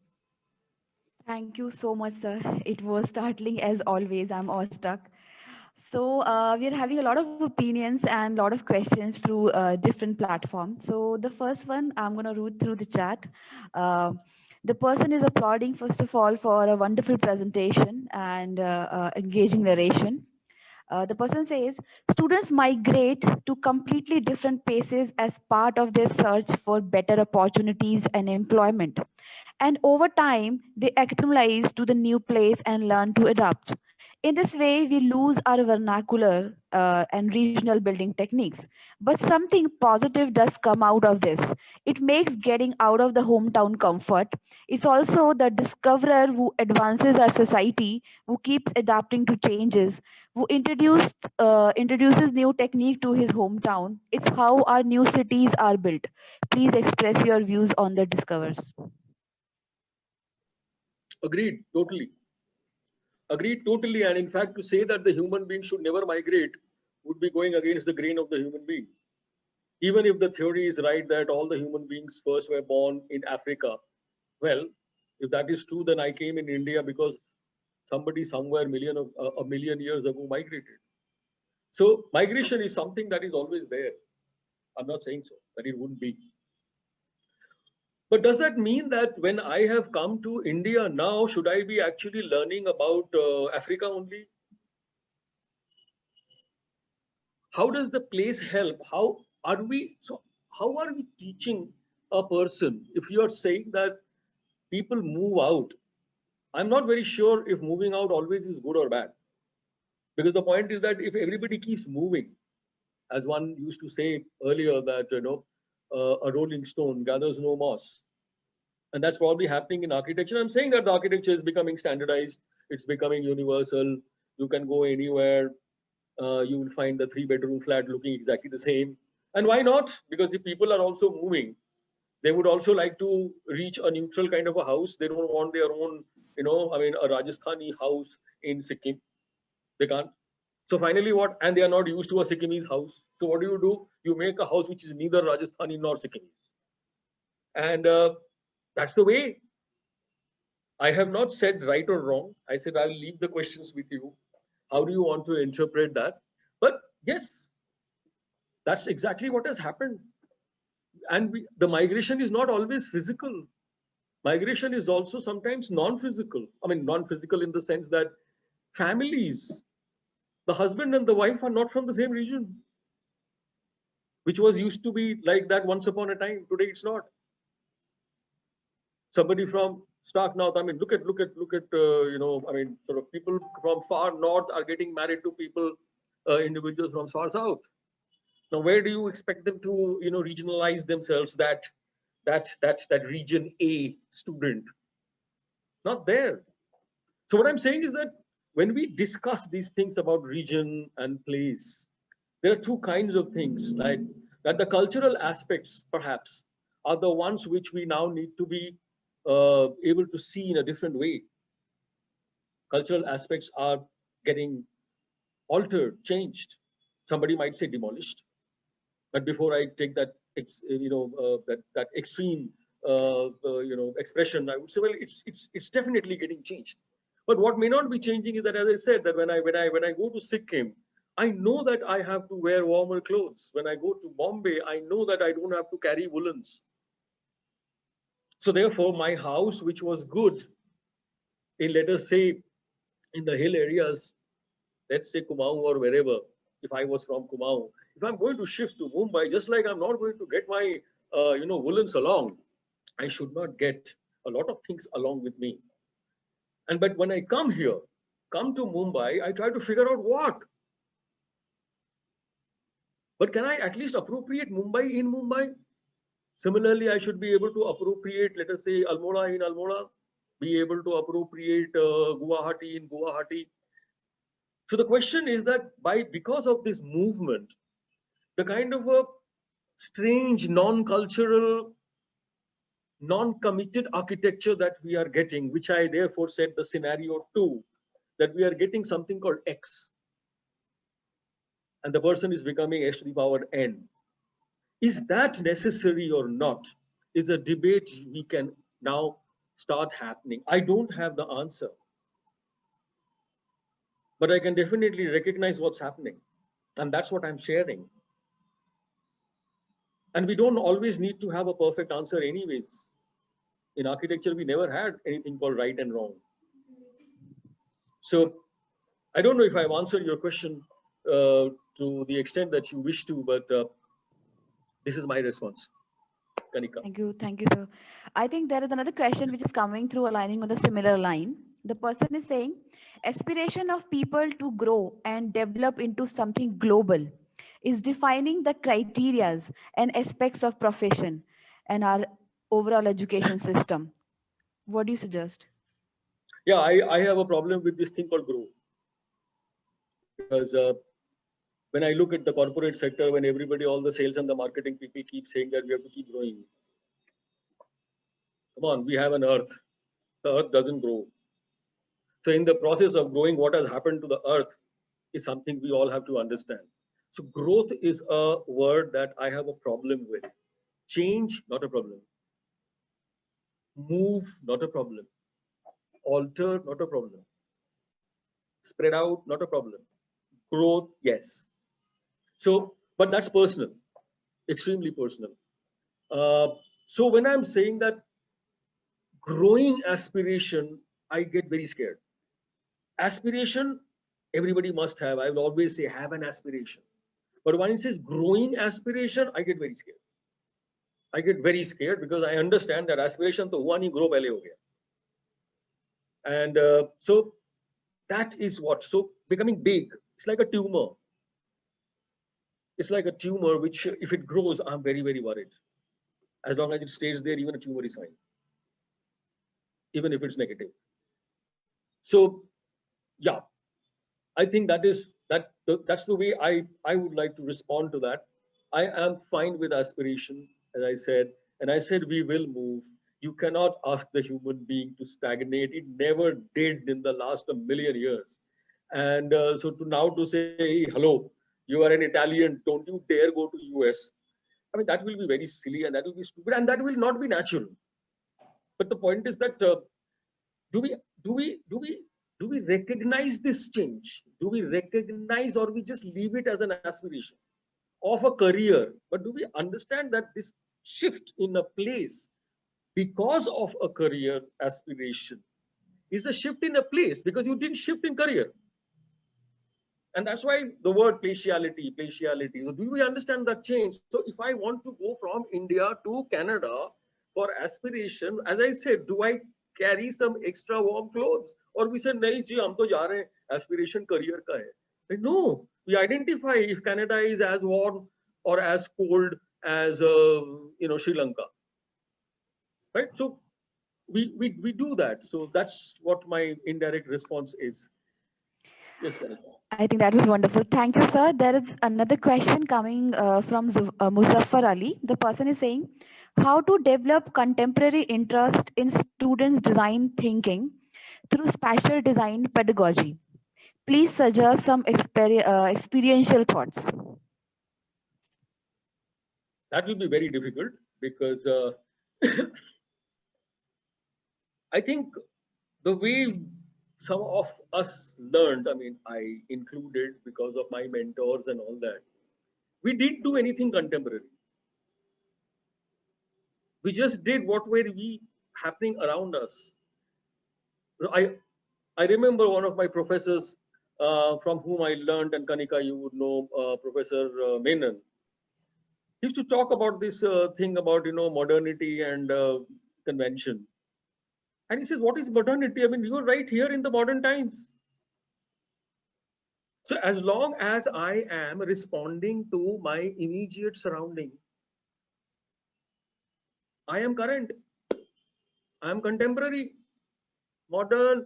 [SPEAKER 1] Thank you so much, sir. It was startling as always. I'm awestruck. So we're having a lot of opinions and a lot of questions through different platforms. So the first one, I'm going to read through the chat. The person is applauding, first of all, for a wonderful presentation and engaging narration. The person says students migrate to completely different places as part of their search for better opportunities and employment. And over time, they acclimatize to the new place and learn to adapt. In this way, we lose our vernacular and regional building techniques. But something positive does come out of this. It makes getting out of the hometown comfort. It's also the discoverer who advances our society, who keeps adapting to changes, who introduces new technique to his hometown. It's how our new cities are built. Please express your views on the discoverers.
[SPEAKER 2] Agreed, totally. Agreed, totally. And in fact, to say that the human being should never migrate would be going against the grain of the human being. Even if the theory is right that all the human beings first were born in Africa, well, if that is true, then I came in India because somebody somewhere a million years ago migrated. So migration is something that is always there. I'm not saying so, that it wouldn't be. But does that mean that when I have come to India now, should I be actually learning about Africa only? How does the place help? How are we teaching a person? If you are saying that people move out, I'm not very sure if moving out always is good or bad. Because the point is that if everybody keeps moving, as one used to say earlier, that a rolling stone gathers no moss. And that's probably happening in architecture. I'm saying that the architecture is becoming standardized, it's becoming universal. You can go anywhere, you will find the 3-bedroom flat looking exactly the same. And why not? Because the people are also moving. They would also like to reach a neutral kind of a house. They don't want their own, a Rajasthani house in Sikkim. They can't. So finally, what? And they are not used to a Sikkimese house. So what do? You make a house which is neither Rajasthani nor Sikkimese. And that's the way. I have not said right or wrong. I said I'll leave the questions with you. How do you want to interpret that? But yes, that's exactly what has happened. And the migration is not always physical. Migration is also sometimes non-physical. I mean, non-physical in the sense that families, the husband and the wife are not from the same region, which was used to be like that once upon a time. Today it's not. Somebody from stark north, I mean, look at sort of people from far north are getting married to people, individuals from far south. Now, where do you expect them to, regionalize themselves? That region A student, not there. So what I'm saying is that when we discuss these things about region and place, there are two kinds of things, like that the cultural aspects perhaps are the ones which we now need to be able to see in a different way. Cultural aspects are getting altered, changed. Somebody might say demolished. But before I take that, that extreme, expression, I would say, well, it's definitely getting changed. But what may not be changing is that, as I said, that when I go to Sikkim, I know that I have to wear warmer clothes. When I go to Bombay, I know that I don't have to carry woolens. So therefore, my house, which was good in, let us say, in the hill areas, let's say Kumaon or wherever, if I was from Kumaon, if I'm going to shift to Mumbai, just like I'm not going to get my, woolens along, I should not get a lot of things along with me. But when I come here, come to Mumbai, I try to figure out what. But can I at least appropriate Mumbai in Mumbai? Similarly, I should be able to appropriate, let us say, Almora in Almora, be able to appropriate Guwahati in Guwahati. So the question is that because of this movement, the kind of a strange, non-cultural, non-committed architecture that we are getting, which I therefore said the scenario 2, that we are getting something called X. And the person is becoming x to the power n. Is that necessary or not? Is a debate we can now start happening. I don't have the answer. But I can definitely recognize what's happening. And that's what I'm sharing. And we don't always need to have a perfect answer anyways. In architecture, we never had anything called right and wrong. So I don't know if I've answered your question to the extent that you wish to, but this is my response. Kanika.
[SPEAKER 1] Thank you, sir. I think there is another question which is coming through aligning on the similar line. The person is saying, aspiration of people to grow and develop into something global is defining the criterias and aspects of profession and our overall education system. What do you suggest?
[SPEAKER 2] Yeah, I have a problem with this thing called grow. Because when I look at the corporate sector, when everybody, all the sales and the marketing people keep saying that we have to keep growing. Come on, we have an earth. The earth doesn't grow. So in the process of growing, what has happened to the earth is something we all have to understand. So growth is a word that I have a problem with. Change, not a problem. Move, not a problem. Alter, not a problem. Spread out, not a problem. Growth, yes. So, but that's personal, extremely personal. So when I'm saying that growing aspiration, I get very scared. Aspiration, everybody must have. I will always say have an aspiration. But when it says growing aspiration, I get very scared. I get very scared because I understand that aspiration to hua nahi, grow pehle ho gaya. And so that is what. So becoming big, it's like a tumor. It's like a tumor which, if it grows, I'm very, very worried. As long as it stays there, even a tumor is fine, even if it's negative. So, yeah, I think that's the way I would like to respond to that. I am fine with aspiration, as I said, and I said we will move. You cannot ask the human being to stagnate. It never did in the last 1,000,000 years. And so now to say, hey, hello, you are an Italian, don't you dare go to US. I mean, that will be very silly and that will be stupid and that will not be natural. But the point is that do we recognize this change? Do we recognize, or we just leave it as an aspiration of a career? But do we understand that this shift in a place because of a career aspiration is a shift in a place, because you didn't shift in career? And that's why the word partiality. So do we understand that change? So if I want to go from India to Canada for aspiration, as I said, do I carry some extra warm clothes? Or we say, nahi ji, hum to ja rahe hain, aspiration career ka hai. But no, we identify if Canada is as warm or as cold as Sri Lanka. Right? So we do that. So that's what my indirect response is. Yes, Kanika.
[SPEAKER 1] I think that was wonderful. Thank you, sir. There is another question coming from Muzaffar Ali. The person is saying, how to develop contemporary interest in students' design thinking through spatial design pedagogy? Please suggest some experiential thoughts.
[SPEAKER 2] That will be very difficult because I think the way some of us learned, I mean, I included because of my mentors and all that, we didn't do anything contemporary. We just did what were we happening around us. I remember one of my professors from whom I learned, and Kanika, you would know, Professor Menon. He used to talk about this thing about modernity and convention. And he says, what is modernity? I mean, you are right here in the modern times. So as long as I am responding to my immediate surrounding, I am current, I am contemporary, modern,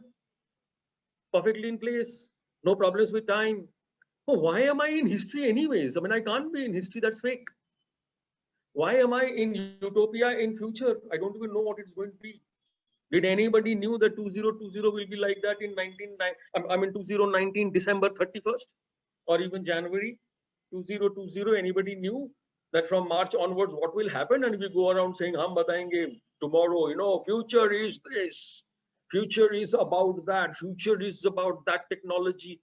[SPEAKER 2] perfectly in place, no problems with time. Oh, why am I in history anyways? I mean, I can't be in history, that's fake. Why am I in utopia in future? I don't even know what it's going to be. Did anybody knew that 2020 will be like that in 2019 December 31st or even January 2020? Anybody knew that from March onwards what will happen? And we go around saying, "Hum batayenge tomorrow. Future is this, future is about that, future is about that technology."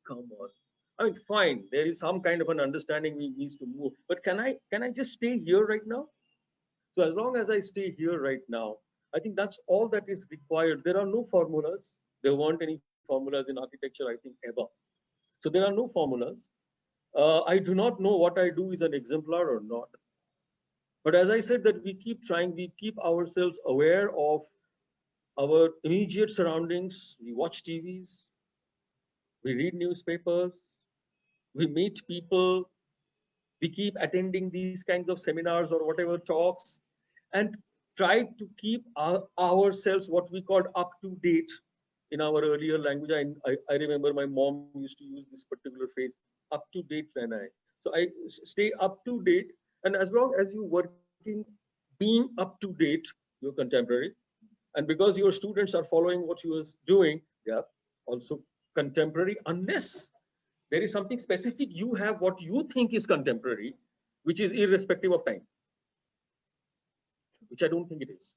[SPEAKER 2] Come on. I mean, fine. There is some kind of an understanding we need to move, but can I just stay here right now? So as long as I stay here right now, I think that's all that is required. There are no formulas. There weren't any formulas in architecture, I think, ever. So there are no formulas. I do not know what I do is an exemplar or not. But as I said, that we keep trying, we keep ourselves aware of our immediate surroundings. We watch TVs, we read newspapers, we meet people, we keep attending these kinds of seminars or whatever talks, and try to keep ourselves what we called up to date. In our earlier language, I remember my mom used to use this particular phrase, up to date Renai. So I stay up to date, and as long as you're working, being up to date, you're contemporary. And because your students are following what you are doing, they are also contemporary, unless there is something specific you have what you think is contemporary, which is irrespective of time, which I don't think it is.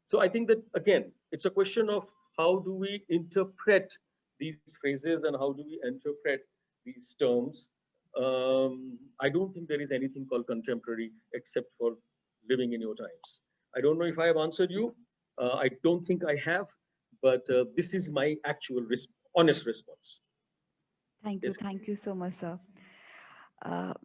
[SPEAKER 2] So I think that, again, it's a question of how do we interpret these phrases and how do we interpret these terms. I don't think there is anything called contemporary except for living in your times. I don't know if I have answered you. I don't think I have, but this is my actual honest response.
[SPEAKER 1] Thank you.
[SPEAKER 2] Yes.
[SPEAKER 1] Thank you so much, sir.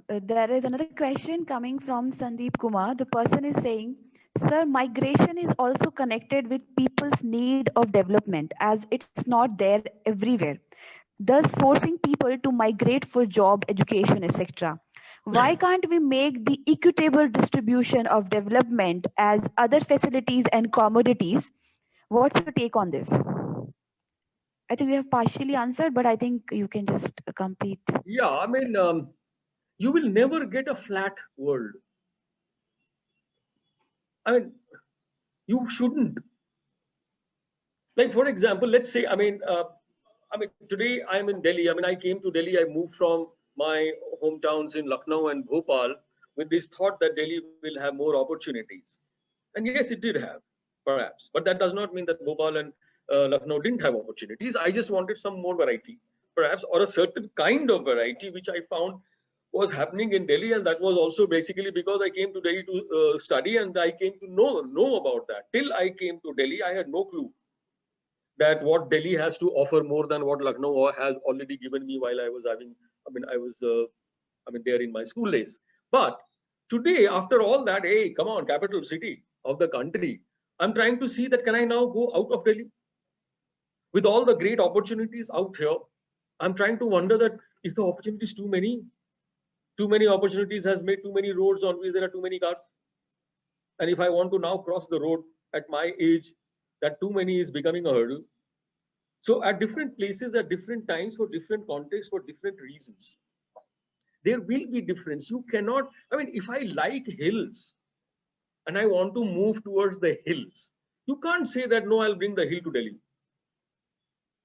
[SPEAKER 1] There is another question coming from Sandeep Kumar. The person is saying, sir, migration is also connected with people's need of development as it's not there everywhere, thus forcing people to migrate for job, education, etc. Why can't we make the equitable distribution of development as other facilities and commodities? What's your take on this? I think we have partially answered, but I think you can just complete.
[SPEAKER 2] Yeah, I mean, you will never get a flat world. I mean, you shouldn't. Like, for example, let's say, today I'm in Delhi. I mean, I came to Delhi. I moved from my hometowns in Lucknow and Bhopal with this thought that Delhi will have more opportunities. And yes, it did have, perhaps. But that does not mean that Bhopal and Lucknow didn't have opportunities. I just wanted some more variety, perhaps, or a certain kind of variety, which I found was happening in Delhi. And that was also basically because I came to Delhi to study, and I came to know about that. Till I came to Delhi, I had no clue that what Delhi has to offer more than what Lucknow has already given me while I was there in my school days. But today, after all that, hey, come on, capital city of the country, I'm trying to see that can I now go out of Delhi with all the great opportunities out here. I'm trying to wonder that is the opportunities too many? Too many opportunities has made too many roads on which there are too many cars. And if I want to now cross the road at my age, that too many is becoming a hurdle. So at different places, at different times, for different contexts, for different reasons, there will be difference. You cannot, I mean, if I like hills and I want to move towards the hills, you can't say that, no, I'll bring the hill to Delhi.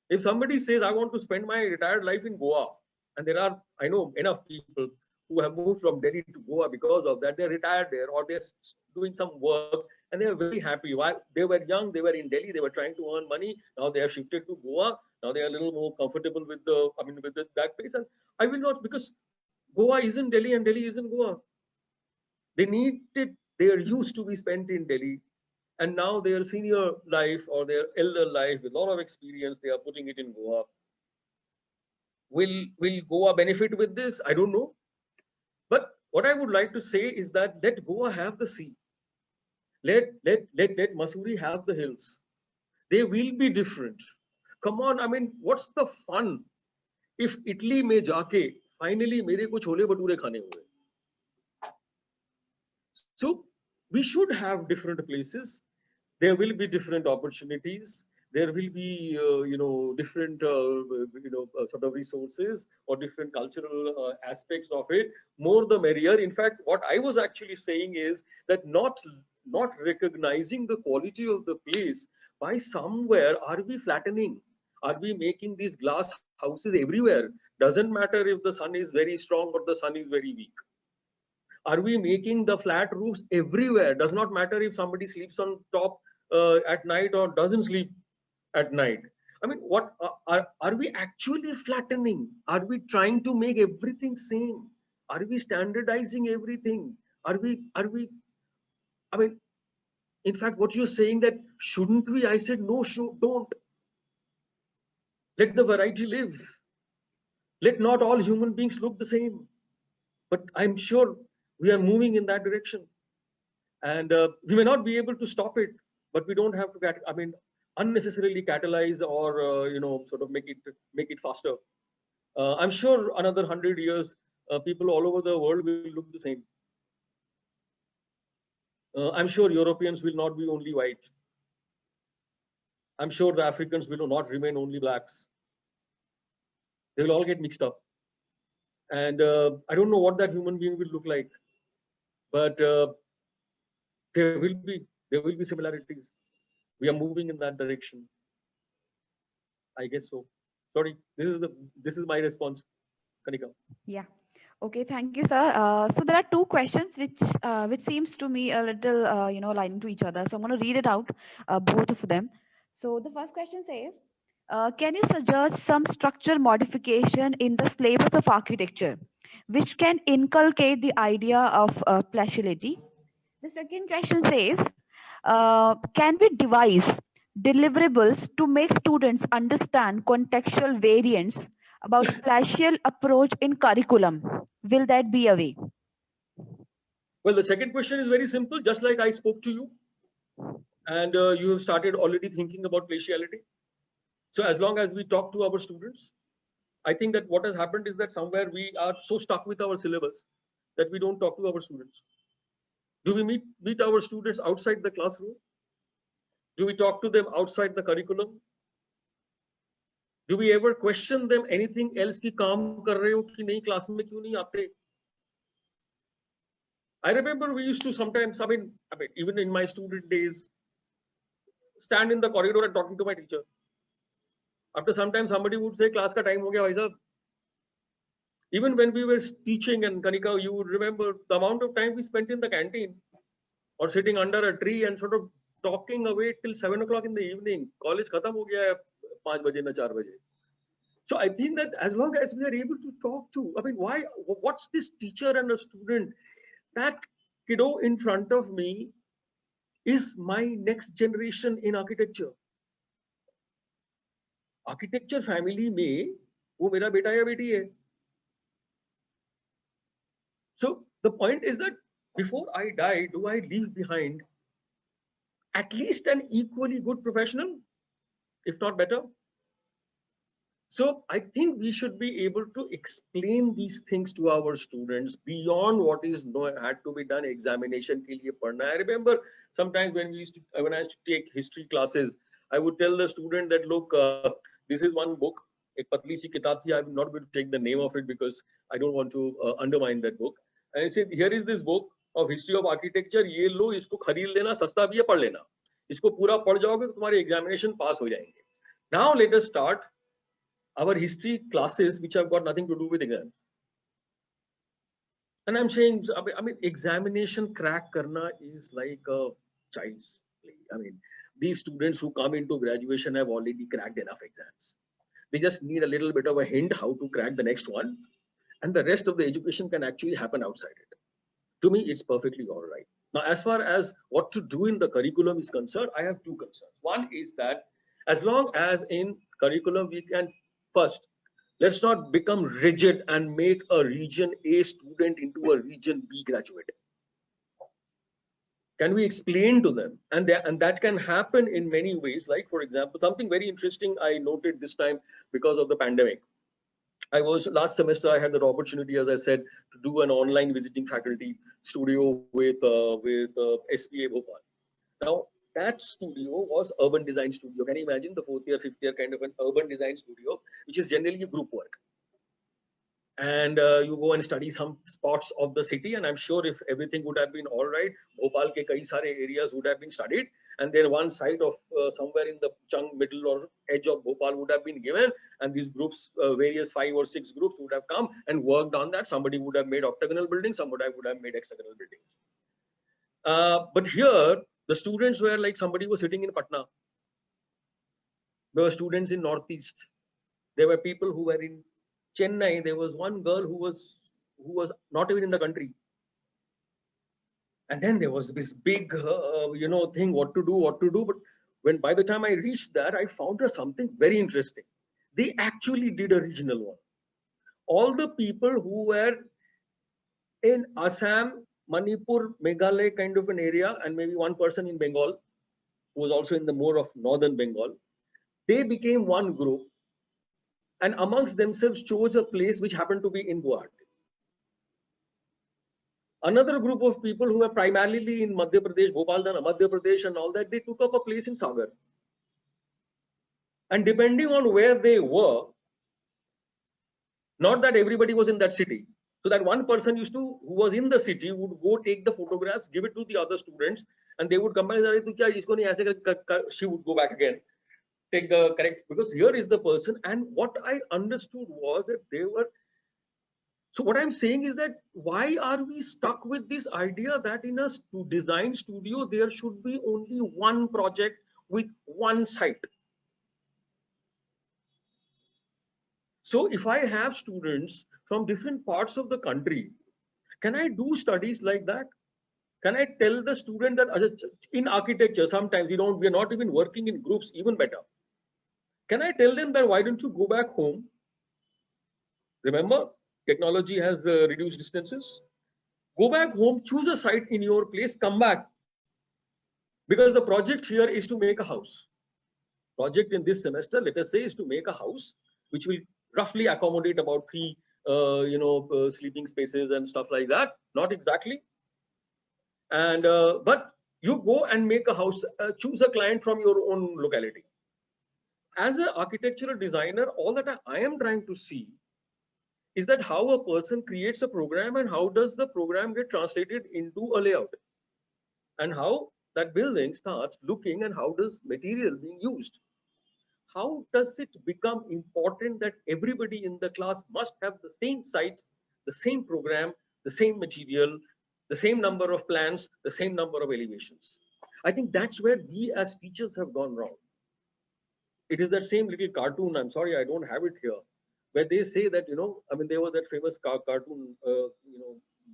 [SPEAKER 2] If somebody says, I want to spend my retired life in Goa, and there are, I know enough people who have moved from Delhi to Goa because of that, they're retired there or they're doing some work and they are very happy. Why? They were young, they were in Delhi, they were trying to earn money. Now they have shifted to Goa. Now they are a little more comfortable with that place. And I will not, because Goa isn't Delhi and Delhi isn't Goa. They are used to be spent in Delhi. And now their senior life or their elder life with a lot of experience, they are putting it in Goa. Will Goa benefit with this? I don't know. But what I would like to say is that let Goa have the sea. Let Mussoorie have the hills. They will be different. Come on, I mean, what's the fun if Italy mein jaake finally mere ko chole bhature khane hue? So we should have different places. There will be different opportunities. There will be, different, sort of resources or different cultural aspects of it. More the merrier. In fact, what I was actually saying is that not recognizing the quality of the place by somewhere, are we flattening? Are we making these glass houses everywhere? Doesn't matter if the sun is very strong or the sun is very weak. Are we making the flat roofs everywhere? Does not matter if somebody sleeps on top at night or doesn't sleep at night. I mean, what are we actually flattening? Are we trying to make everything same? Are we standardizing everything? Are we, I mean, in fact, what you're saying that shouldn't we? I said, no, don't. Let the variety live. Let not all human beings look the same. but I'm sure we are moving in that direction. And we may not be able to stop it, but we don't have to, unnecessarily catalyze or, sort of make it faster. I'm sure another 100 years, people all over the world will look the same. I'm sure Europeans will not be only white. I'm sure the Africans will not remain only blacks. They will all get mixed up. And I don't know what that human being will look like, but there will be similarities. We are moving in that direction. I guess so. Sorry, this is my response, Kanika.
[SPEAKER 1] Yeah. Okay, thank you, sir. So there are two questions which seems to me a little lining to each other. So I'm going to read it out, both of them. So the first question says, can you suggest some structure modification in the syllabus of architecture, which can inculcate the idea of placiality? The second question says, can we devise deliverables to make students understand contextual variants about placial approach in curriculum? Will that be a way?
[SPEAKER 2] Well, the second question is very simple, just like I spoke to you, and you have started already thinking about placiality. So as long as we talk to our students, I think that what has happened is that somewhere we are so stuck with our syllabus that we don't talk to our students. Do we meet our students outside the classroom? Do we talk to them outside the curriculum? Do we ever question them anything else ki kaam kar rahe ho ki nahi, class mein kyun nahi aate? I remember we used to sometimes, even in my student days, stand in the corridor and talking to my teacher. After some time, somebody would say, class ka time ho gaya, bhai sahab. Even when we were teaching, and Kanika, you would remember the amount of time we spent in the canteen or sitting under a tree and sort of talking away till 7 o'clock in the evening. College khatam ho gaya hai, 5 baje na 4 baje. So I think that as long as we are able to talk to, what's this teacher and a student? That kiddo in front of me is my next generation in architecture. Architecture family में वो मेरा बेटा या बेटी है. So the point is that before I die, do I leave behind at least an equally good professional, if not better? So I think we should be able to explain these things to our students beyond what is had to be done examination ke liye padhna. I remember sometimes when I used to take history classes, I would tell the student that look, this is one book, ek patli si kitab thi. I'm not going to take the name of it because I don't want to undermine that book. And I said, here is this book of history of architecture. Ye lo, isko khareed lena, sasta bhi hai, padh lena. Isko pura padh jaoge, to tumhare examination pass ho jayenge. Now let us start our history classes, which have got nothing to do with exams. And I'm saying, examination crack karna is like a child's play. These students who come into graduation have already cracked enough exams. They just need a little bit of a hint how to crack the next one. And the rest of the education can actually happen outside it. To me, it's perfectly all right. Now, as far as what to do in the curriculum is concerned, I have two concerns. One is that as long as in curriculum we can first, let's not become rigid and make a region A student into a region B graduate. Can we explain to them? And that can happen in many ways. Like, for example, something very interesting I noted this time because of the pandemic. Last semester, I had the opportunity, as I said, to do an online visiting faculty studio with SPA Bhopal. Now, that studio was urban design studio. Can you imagine the 4th year, 5th year kind of an urban design studio, which is generally a group work. And you go and study some spots of the city. And I'm sure if everything would have been all right, Bhopal ke kai sare areas would have been studied. And then one side of somewhere in the middle or edge of Bhopal would have been given. And these groups, various 5 or 6 groups would have come and worked on that. Somebody would have made octagonal buildings, somebody would have made hexagonal buildings. But here, the students were like somebody was sitting in Patna. There were students in Northeast. There were people who were in Chennai. There was one girl who was not even in the country. And then there was this big, thing, what to do. But by the time I reached that, I found something very interesting. They actually did a regional one. All the people who were in Assam, Manipur, Meghalaya kind of an area, and maybe one person in Bengal, who was also in the more of northern Bengal. They became one group and amongst themselves chose a place which happened to be in Guwahati. Another group of people who were primarily in Madhya Pradesh, Bhopaldana, Madhya Pradesh and all that, they took up a place in Sagar. And depending on where they were, not that everybody was in that city. So that one person who was in the city would go take the photographs, give it to the other students, and they would come back and say, she would go back again, take the correct, because here is the person. And what I understood was that they were, so what I'm saying is that why are we stuck with this idea that in a design studio, there should be only one project with one site? So if I have students from different parts of the country, can I do studies like that? Can I tell the student that in architecture, sometimes we're not even working in groups, even better. Can I tell them that why don't you go back home? Remember, technology has reduced distances. Go back home, choose a site in your place, come back. Because the project here is to make a house. Project in this semester, let us say, is to make a house which will roughly accommodate about 3 sleeping spaces and stuff like that. Not exactly. And but you go and make a house, choose a client from your own locality. As an architectural designer, all that I am trying to see is that how a person creates a program and how does the program get translated into a layout, and how that building starts looking and how does material being used. How does it become important that everybody in the class must have the same site, the same program, the same material, the same number of plans, the same number of elevations? I think that's where we as teachers have gone wrong. It is that same little cartoon, I'm sorry, I don't have it here, where they say that, there was that famous cartoon,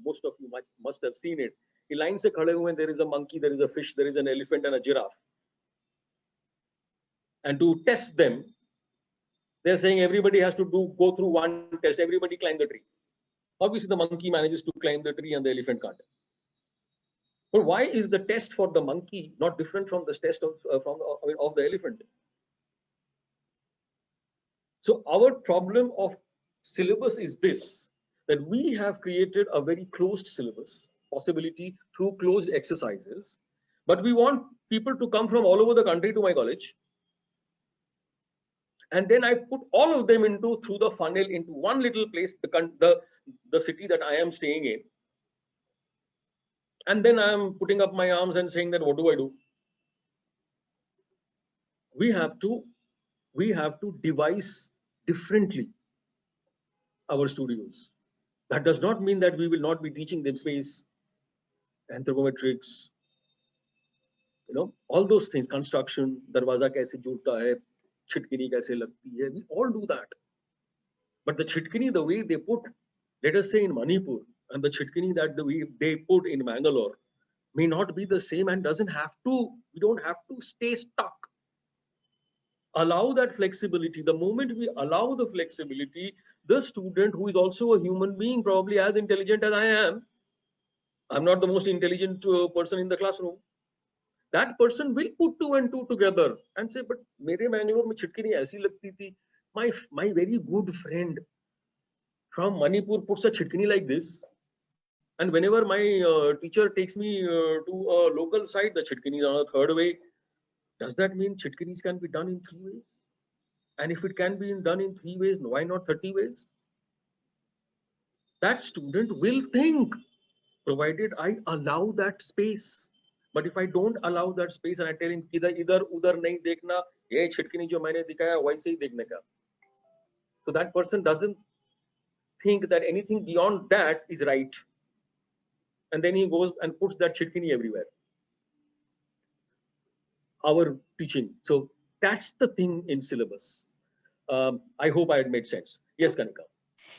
[SPEAKER 2] most of you must have seen it. In line se khade hue, there is a monkey, there is a fish, there is an elephant and a giraffe. And to test them, they're saying everybody has to go through one test, everybody climb the tree. Obviously, the monkey manages to climb the tree and the elephant can't. But why is the test for the monkey not different from the test of the elephant? So our problem of syllabus is this, that we have created a very closed syllabus, possibility through closed exercises, but we want people to come from all over the country to my college. And then I put all of them through the funnel into one little place, the city that I am staying in. And then I am putting up my arms and saying that, what do I do? We have to devise differently our studios. That does not mean that we will not be teaching them space, anthropometrics, all those things, construction, darwaza kaise judta hai, छिटकिनी kaise lagti hai, we all do that. But the छिटकिनी, the way they put, let us say in Manipur, and the छिटकिनी that the way they put in Bangalore may not be the same, and we don't have to stay stuck. Allow that flexibility. The moment we allow the flexibility, the student, who is also a human being, probably as intelligent as I am, I'm not the most intelligent person in the classroom, that person will put 2 and 2 together and say, but mere Bangalore mein छिटकिनी aisi lagti thi. My very good friend from Manipur puts a छिटकिनी like this. And whenever my teacher takes me to a local site, the छिटकिनी is on a third way. Does that mean छिटकिनीs can be done in 3 ways? And if it can be done in 3 ways, why not 30 ways? That student will think, provided I allow that space. But if I don't allow that space and I tell him, idhar udhar nahi dekhna, ye छिटकिनी jo maine dikhaya, waise hi dekhne ka. So that person doesn't think that anything beyond that is right. And then he goes and puts that छिटकिनी everywhere. Our teaching. So that's the thing in syllabus. I hope I had made sense. Yes, Kanika.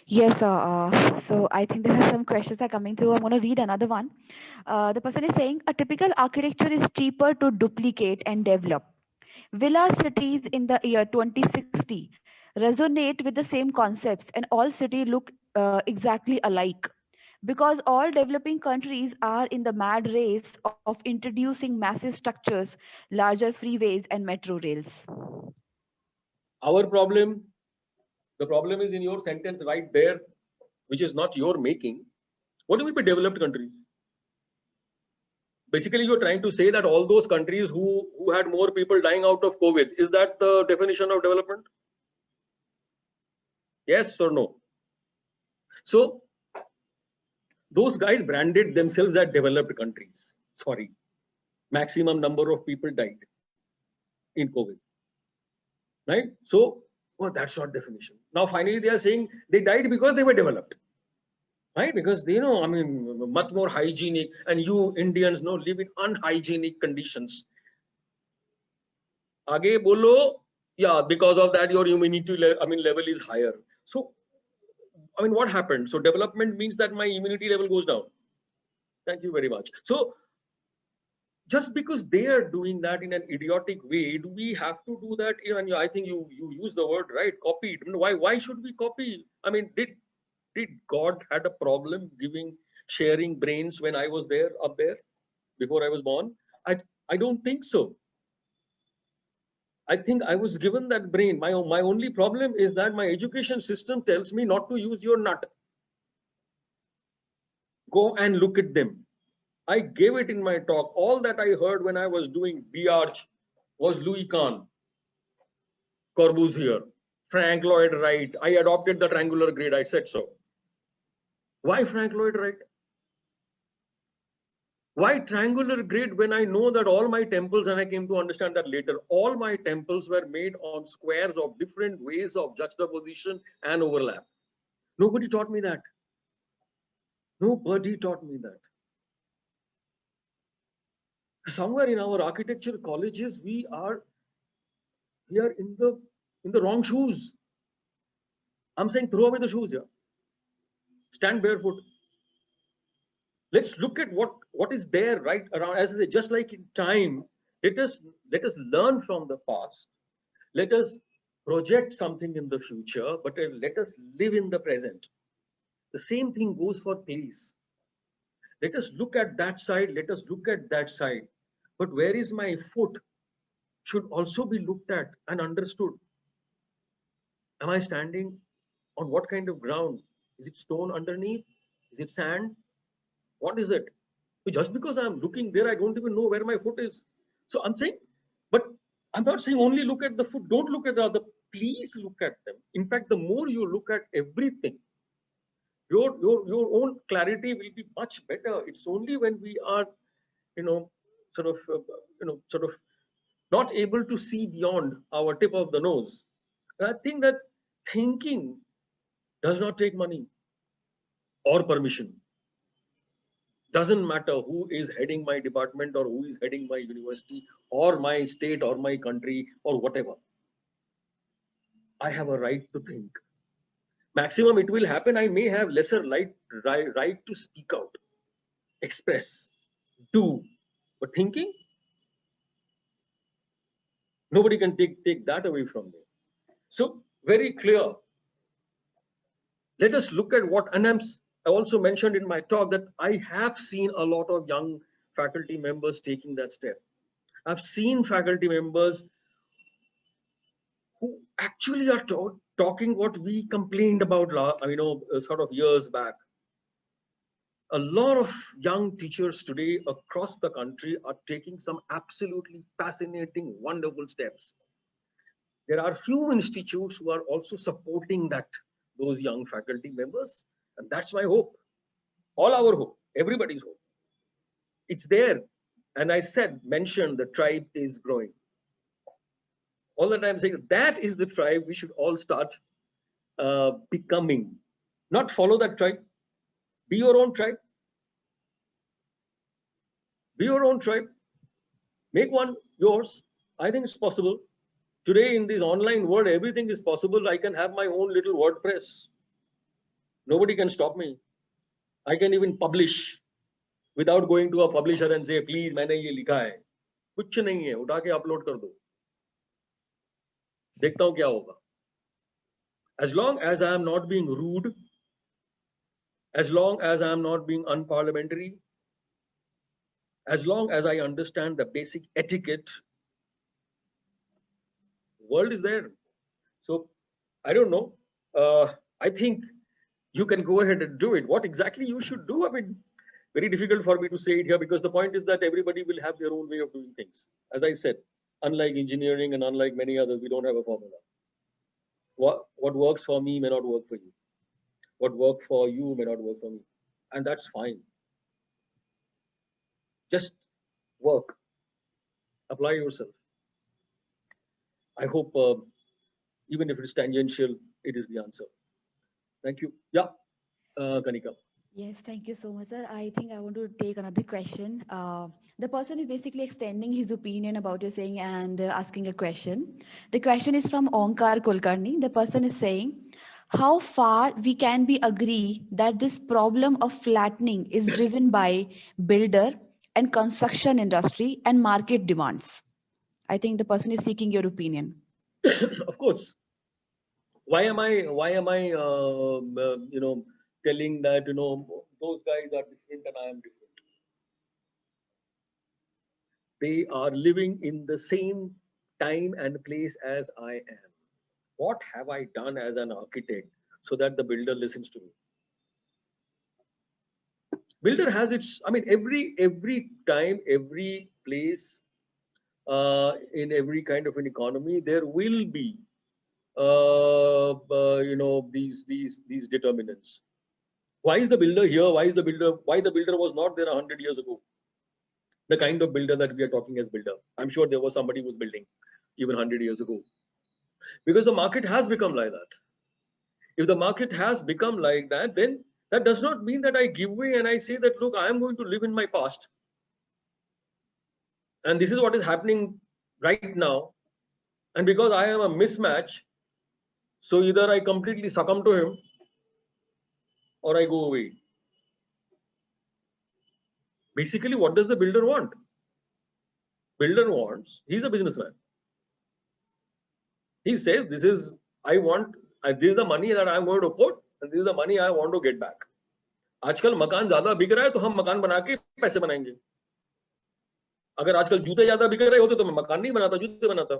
[SPEAKER 1] Yes, so I think there are some questions that are coming through. I'm going to read another one. The person is saying, a typical architecture is cheaper to duplicate and develop. Will our cities in the year 2060 resonate with the same concepts and all cities look exactly alike? because all developing countries are in the mad race of introducing massive structures, larger freeways, and metro rails.
[SPEAKER 2] Our problem, the problem is in your sentence right there, which is not your making. What do we mean by developed countries? Basically, you're trying to say that all those countries who had more people dying out of COVID, is that the definition of development? Yes or no? So those guys branded themselves as developed countries. Sorry, maximum number of people died in COVID, right? So, well, that's not definition. Now, finally, they are saying they died because they were developed, right? Because they know, I mean, much more hygienic, and you Indians know live in unhygienic conditions. Aage bolo, yeah, because of that, your immunity level is higher. So, I mean, what happened? So, development means that my immunity level goes down. Thank you very much. So, just because they are doing that in an idiotic way, do we have to do that? And I think you use the word right, copied. Why should we copy? I mean, did God had a problem sharing brains when I was there up there before I was born? I don't think so. I think I was given that brain. My only problem is that my education system tells me not to use your nut. Go and look at them. I gave it in my talk. All that I heard when I was doing B-Arch was Louis Kahn, Corbusier, Frank Lloyd Wright. I adopted the triangular grid. I said so. Why Frank Lloyd Wright? Why triangular grid when I know that all my temples, and I came to understand that later, all my temples were made on squares of different ways of juxtaposition and overlap. Nobody taught me that. Nobody taught me that. Somewhere in our architecture colleges, we are in the wrong shoes. I'm saying throw away the shoes, yeah. Stand barefoot. Let's look at what is there right around. As I say, just like in time, let us learn from the past. Let us project something in the future, but let us live in the present. The same thing goes for place. Let us look at that side. Let us look at that side. But where is my foot should also be looked at and understood. Am I standing on what kind of ground? Is it stone underneath? Is it sand? What is it? Just because I'm looking there, I don't even know where my foot is. So I'm saying, but I'm not saying only look at the foot. Don't look at the other. Please look at them. In fact, the more you look at everything, your own clarity will be much better. It's only when we are, sort of not able to see beyond our tip of the nose. And I think that thinking does not take money or permission. Doesn't matter who is heading my department or who is heading my university or my state or my country or whatever. I have a right to think. Maximum it will happen. I may have lesser right to speak out, express, do, but thinking, nobody can take that away from me. So very clear. Let us look at what, and I also mentioned in my talk that I have seen a lot of young faculty members taking that step. I've seen faculty members who actually are talking what we complained about, sort of years back. A lot of young teachers today across the country are taking some absolutely fascinating, wonderful steps. There are few institutes who are also supporting those young faculty members, and that's my hope. All our hope, everybody's hope. It's there. And I mentioned the tribe is growing. All that I'm saying, that is the tribe we should all start becoming. Not follow that tribe. Be your own tribe. Be your own tribe. Make one yours. I think it's possible. Today in this online world, everything is possible. I can have my own little WordPress. Nobody can stop me. I can even publish without going to a publisher and say, please, मैंने ये लिखा है. कुछ नहीं है, उठा के upload कर दो. देखता हूँ क्या होगा. As long as I am not being rude, As long as I am not being unparliamentary, as long as I understand the basic etiquette, world is there. So I don't know. I think you can go ahead and do it. What exactly you should do? I mean, very difficult for me to say it here because the point is that everybody will have their own way of doing things. As I said, unlike engineering and unlike many others, we don't have a formula. What works for me may not work for you. What worked for you may not work for me. And that's fine. Just work, apply yourself. I hope even if it's tangential, it is the answer. Thank you. Yeah, Kanika.
[SPEAKER 1] Yes, thank you so much, sir. I think I want to take another question. The person is basically extending his opinion about your saying and asking a question. The question is from Onkar Kulkarni. The person is saying, how far we can be agree that this problem of flattening is driven by builder and construction industry and market demands? I think the person is seeking your opinion.
[SPEAKER 2] Of course. Why am I telling that those guys are different and I am different? They are living in the same time and place as I am. What have I done as an architect so that the builder listens to me? Builder has its, I mean, every time, every place, in every kind of an economy, there will be these determinants. Why is the builder here? Why the builder was not there 100 years ago? The kind of builder that we are talking as builder. I'm sure there was somebody who was building even 100 years ago. Because the market has become like that. If the market has become like that, then that does not mean that I give way and I say that, look, I am going to live in my past. And this is what is happening right now. And because I am a mismatch, so either I completely succumb to him or I go away. Basically, what does the builder want? Builder wants, he's a businessman. He says, this is the money that I'm going to put, and this is the money I want to get back. आजकल मकान ज्यादा बिक रहा है तो हम मकान बना के पैसे बनाएंगे. अगर आजकल जूते ज्यादा बिक रहे होते तो मैं मकान नहीं बनाता, जूते बनाता.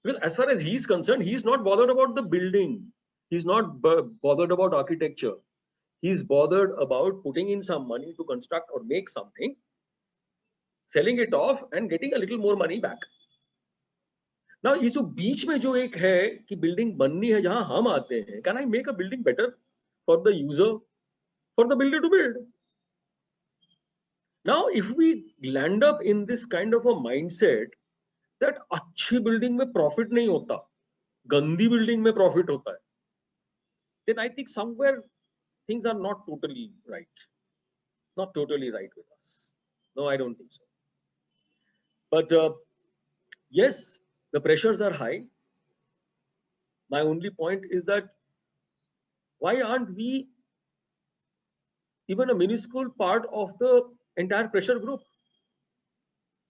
[SPEAKER 2] Because as far as he is concerned, he is not bothered about the building. He's not bothered about architecture. He's bothered about putting in some money to construct or make something, selling it off and getting a little more money back. Now, ये जो बीच में जो एक है कि building बननी है जहां हम आते हैं, can I make a building better for the user, for the builder to build? Now, if we land up in this kind of a mindset that अच्छी बिल्डिंग में प्रॉफिट नहीं होता, गंदी बिल्डिंग में प्रॉफिट होता है, then I think somewhere things are not totally right. Not totally right with us. No, I don't think so. But yes, the pressures are high. My only point is that why aren't we even a minuscule part of the entire pressure group?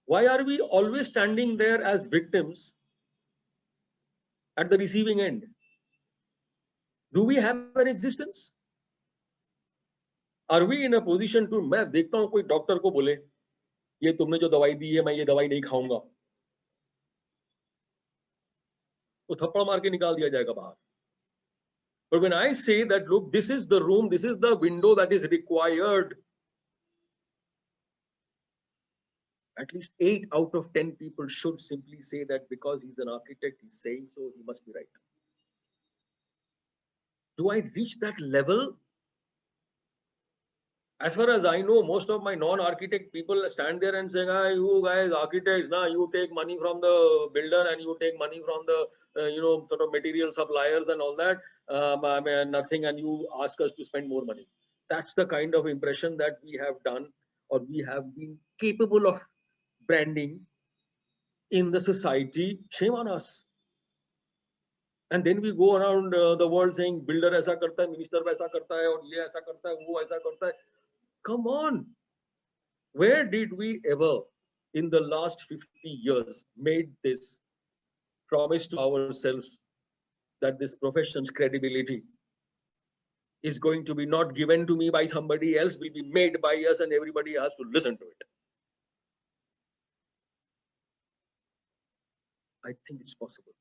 [SPEAKER 2] Why are we always standing there as victims at the receiving end? Do we have an existence? Are we in a position to, मैं देखता हूं कोई doctor को बोले ये तुमने जो दवाई दी है मैं ये दवाई नहीं खाऊंगा, तो थप्पड़ मार के निकाल दिया जाएगा बाहर. But when I say that, look, this is the room, this is the window that is required, at least 8 out of 10 people should simply say that because he's an architect, he's saying so, he must be right. Do I reach that level? As far as I know, most of my non-architect people stand there and say, ah, you guys, architects, nah, you take money from the builder and you take money from the, sort of material suppliers and all that, I mean, nothing, and you ask us to spend more money. That's the kind of impression that we have done or we have been capable of branding in the society. Shame on us. And then we go around the world saying, builder aisa karta hai, minister waisa karta hai, aur ye aisa karta hai, wo aisa karta hai. Come on. Where did we ever, in the last 50 years, made this promise to ourselves that this profession's credibility is going to be not given to me by somebody else, will be made by us, and everybody has to listen to it. I think it's possible.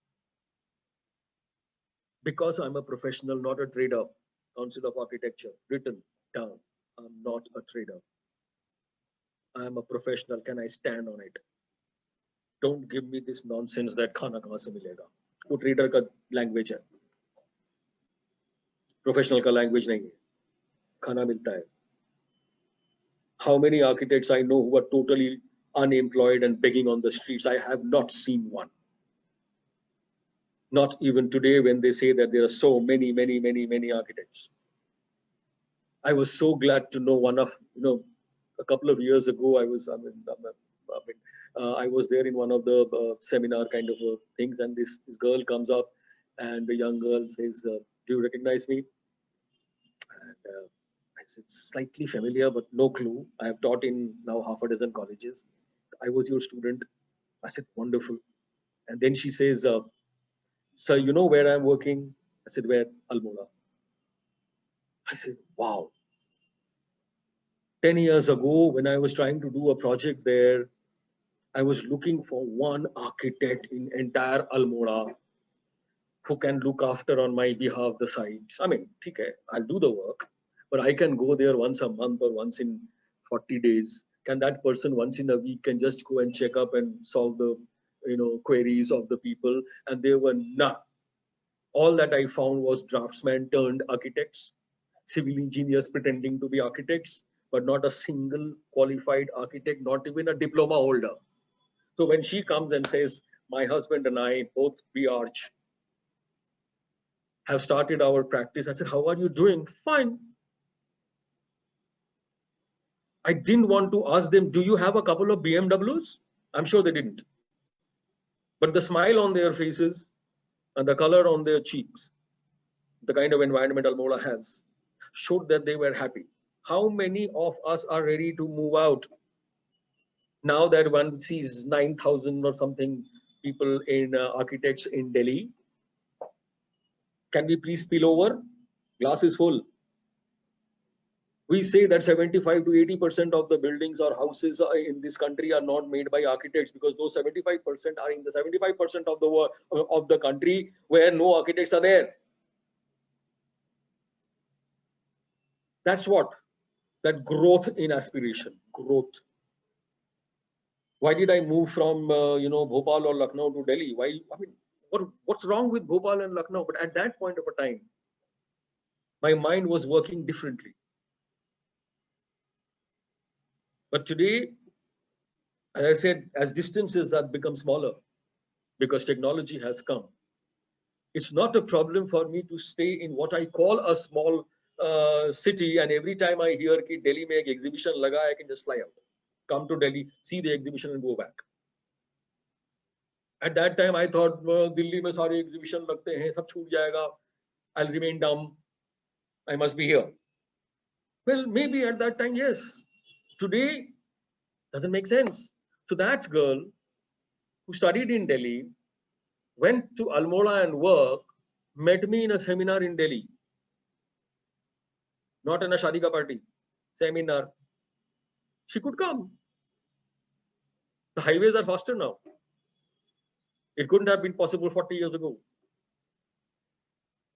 [SPEAKER 2] Because I'm a professional, not a trader. Council of Architecture, written down. I'm not a trader. I'm a professional. Can I stand on it? Don't give me this nonsense that खाना कहाँ से मिलेगा? वो trader का language है. Professional का language नहीं है. खाना मिलता है. How many architects I know who are totally unemployed and begging on the streets? I have not seen one. Not even today when they say that there are so many architects. I was so glad to know one of, a couple of years ago, I was there in one of the seminar kind of things, and this girl comes up, and the young girl says, "Do you recognize me?" And I said, "Slightly familiar, but no clue. I have taught in now half a dozen colleges. I was your student." I said, "Wonderful." And then she says, "Sir, you know where I'm working?" I said, "Where?" "Almora." I said, "Wow." 10 years ago, when I was trying to do a project there, I was looking for one architect in entire Almora who can look after on my behalf the sites. I mean, okay, I'll do the work, but I can go there once a month or once in 40 days. Can that person once in a week can just go and check up and solve the queries of the people? And there were none. All that I found was draftsmen turned architects, civil engineers pretending to be architects, but not a single qualified architect, not even a diploma holder. So when she comes and says, "My husband and I, both BArch, have started our practice," I said, "How are you doing?" "Fine." I didn't want to ask them, "Do you have a couple of BMWs?" I'm sure they didn't. But the smile on their faces and the color on their cheeks, the kind of environment Almora has, showed that they were happy. How many of us are ready to move out now that one sees 9,000 or something people in architects in Delhi? Can we please spill over? Glass is full. We say that 75 to 80% of the buildings or houses in this country are not made by architects, because those 75% are in the 75% of the country where no architects are there. That's what? That growth in aspiration, growth. Why did I move from Bhopal or Lucknow to Delhi? Why? I mean, what's wrong with Bhopal and Lucknow? But at that point of a time, my mind was working differently. But today, as I said, as distances have become smaller because technology has come, it's not a problem for me to stay in what I call a small city, and every time I hear कि Delhi में एक exhibition लगा, I can just fly out, come to Delhi, see the exhibition and go back. At that time, I thought Delhi में सारे exhibition लगते हैं, सब छूट जाएगा, I'll remain dumb, I must be here. Well, maybe at that time, yes. Today, doesn't make sense. So that girl who studied in Delhi, went to Almora and worked, met me in a seminar in Delhi. Not in a shadi ka party, seminar. She could come. The highways are faster now. It couldn't have been possible 40 years ago.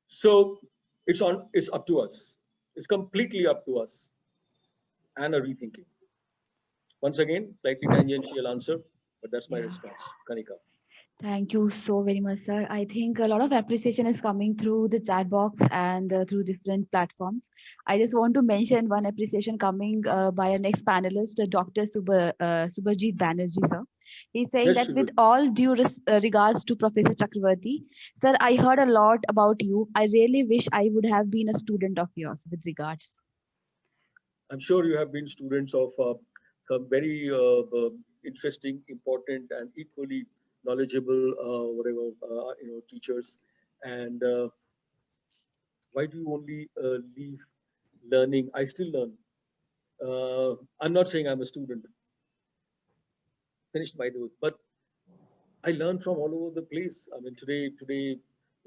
[SPEAKER 2] So it's up to us. It's completely up to us and a rethinking. Once again, slightly tangential answer, but that's my response. Kanika.
[SPEAKER 1] Thank you so very much, sir. I think a lot of appreciation is coming through the chat box and through different platforms. I just want to mention one appreciation coming by our next panelist, Dr. Subhajit Banerjee, sir. He's saying
[SPEAKER 2] Yes,
[SPEAKER 1] that
[SPEAKER 2] she
[SPEAKER 1] with
[SPEAKER 2] will.
[SPEAKER 1] all due regards to Professor Chakravarti, sir, I heard a lot about you. I really wish I would have been a student of yours with regards.
[SPEAKER 2] I'm sure you have been students of some very interesting, important, and equally knowledgeable, teachers. And why do you only leave learning? I still learn. I'm not saying I'm a student, finished by those, but I learn from all over the place. I mean, today,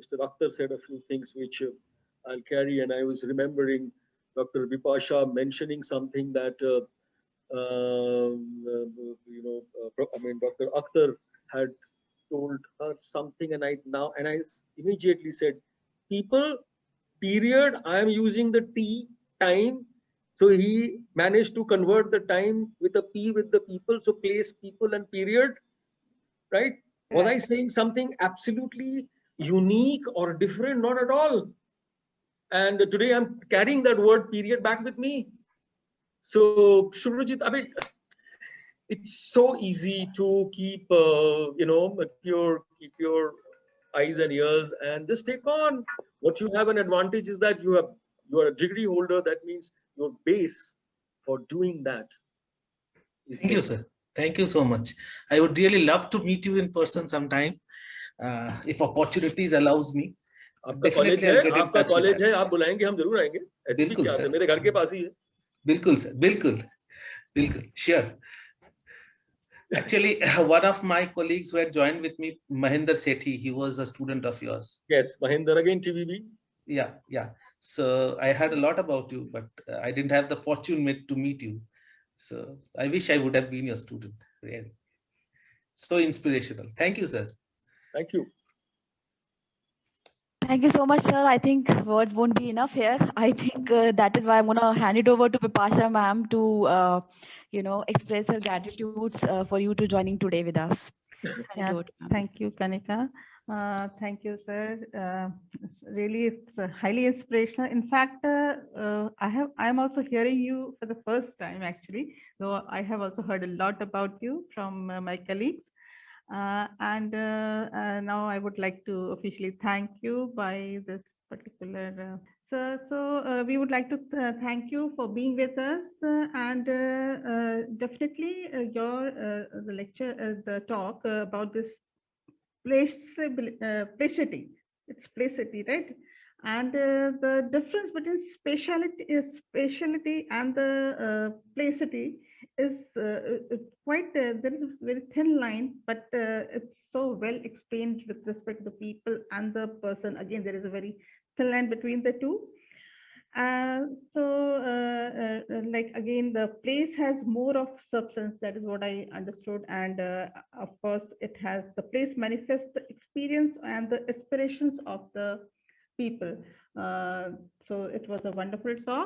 [SPEAKER 2] Mr. Akhtar said a few things which I'll carry. And I was remembering Dr. Bipasha mentioning something that, I mean, Dr. Akhtar had told her something, and I immediately said, people, period. I am using the T, time. So he managed to convert the time with a P with the people. So place, people, and period. Right? Was I saying something absolutely unique or different? Not at all. And today I'm carrying that word period back with me. So Shubhrajit, I mean, it's so easy to keep, keep your eyes and ears and just take on. What you have an advantage is that you are a degree holder. That means your base for doing that is
[SPEAKER 5] Thank you, sir. Thank you so much. I would really love to meet you in person sometime, if opportunities allows me.
[SPEAKER 2] आपका college है, आपका college है, आप बुलाएंगे, हम जरूर आएंगे.
[SPEAKER 5] बिल्कुल
[SPEAKER 2] क्या
[SPEAKER 5] सर,
[SPEAKER 2] मेरे घर के पास ही है.
[SPEAKER 5] बिल्कुल सर, बिल्कुल, बिल्कुल, sure. Actually, one of my colleagues who had joined with me, Mahinder Sethi, he was a student of yours.
[SPEAKER 2] Yes, Mahinder again, TVB.
[SPEAKER 5] Yeah, yeah. So I heard a lot about you, but I didn't have the fortune to meet you. So I wish I would have been your student. Really, so inspirational. Thank you, sir.
[SPEAKER 2] Thank you.
[SPEAKER 1] Thank you so much, sir. I think words won't be enough here. I think that is why I'm going to hand it over to Bipasha ma'am to, express her gratitudes for you to joining today with us.
[SPEAKER 3] Yeah, thank you, Kanika. Thank you, sir. Really, it's highly inspirational. In fact, I'm also hearing you for the first time, actually, though I have also heard a lot about you from my colleagues. Now I would like to officially thank you by this particular. So we would like to thank you for being with us, and definitely the lecture, the talk about this placity. It's placity, right? And the difference between spatiality and the placity is quite, there is a very thin line, but it's so well explained with respect to the people and the person. Again, there is a very thin line between the two. Like again, the place has more of substance. That is what I understood. And of course, the place manifests the experience and the aspirations of the people. So it was a wonderful talk.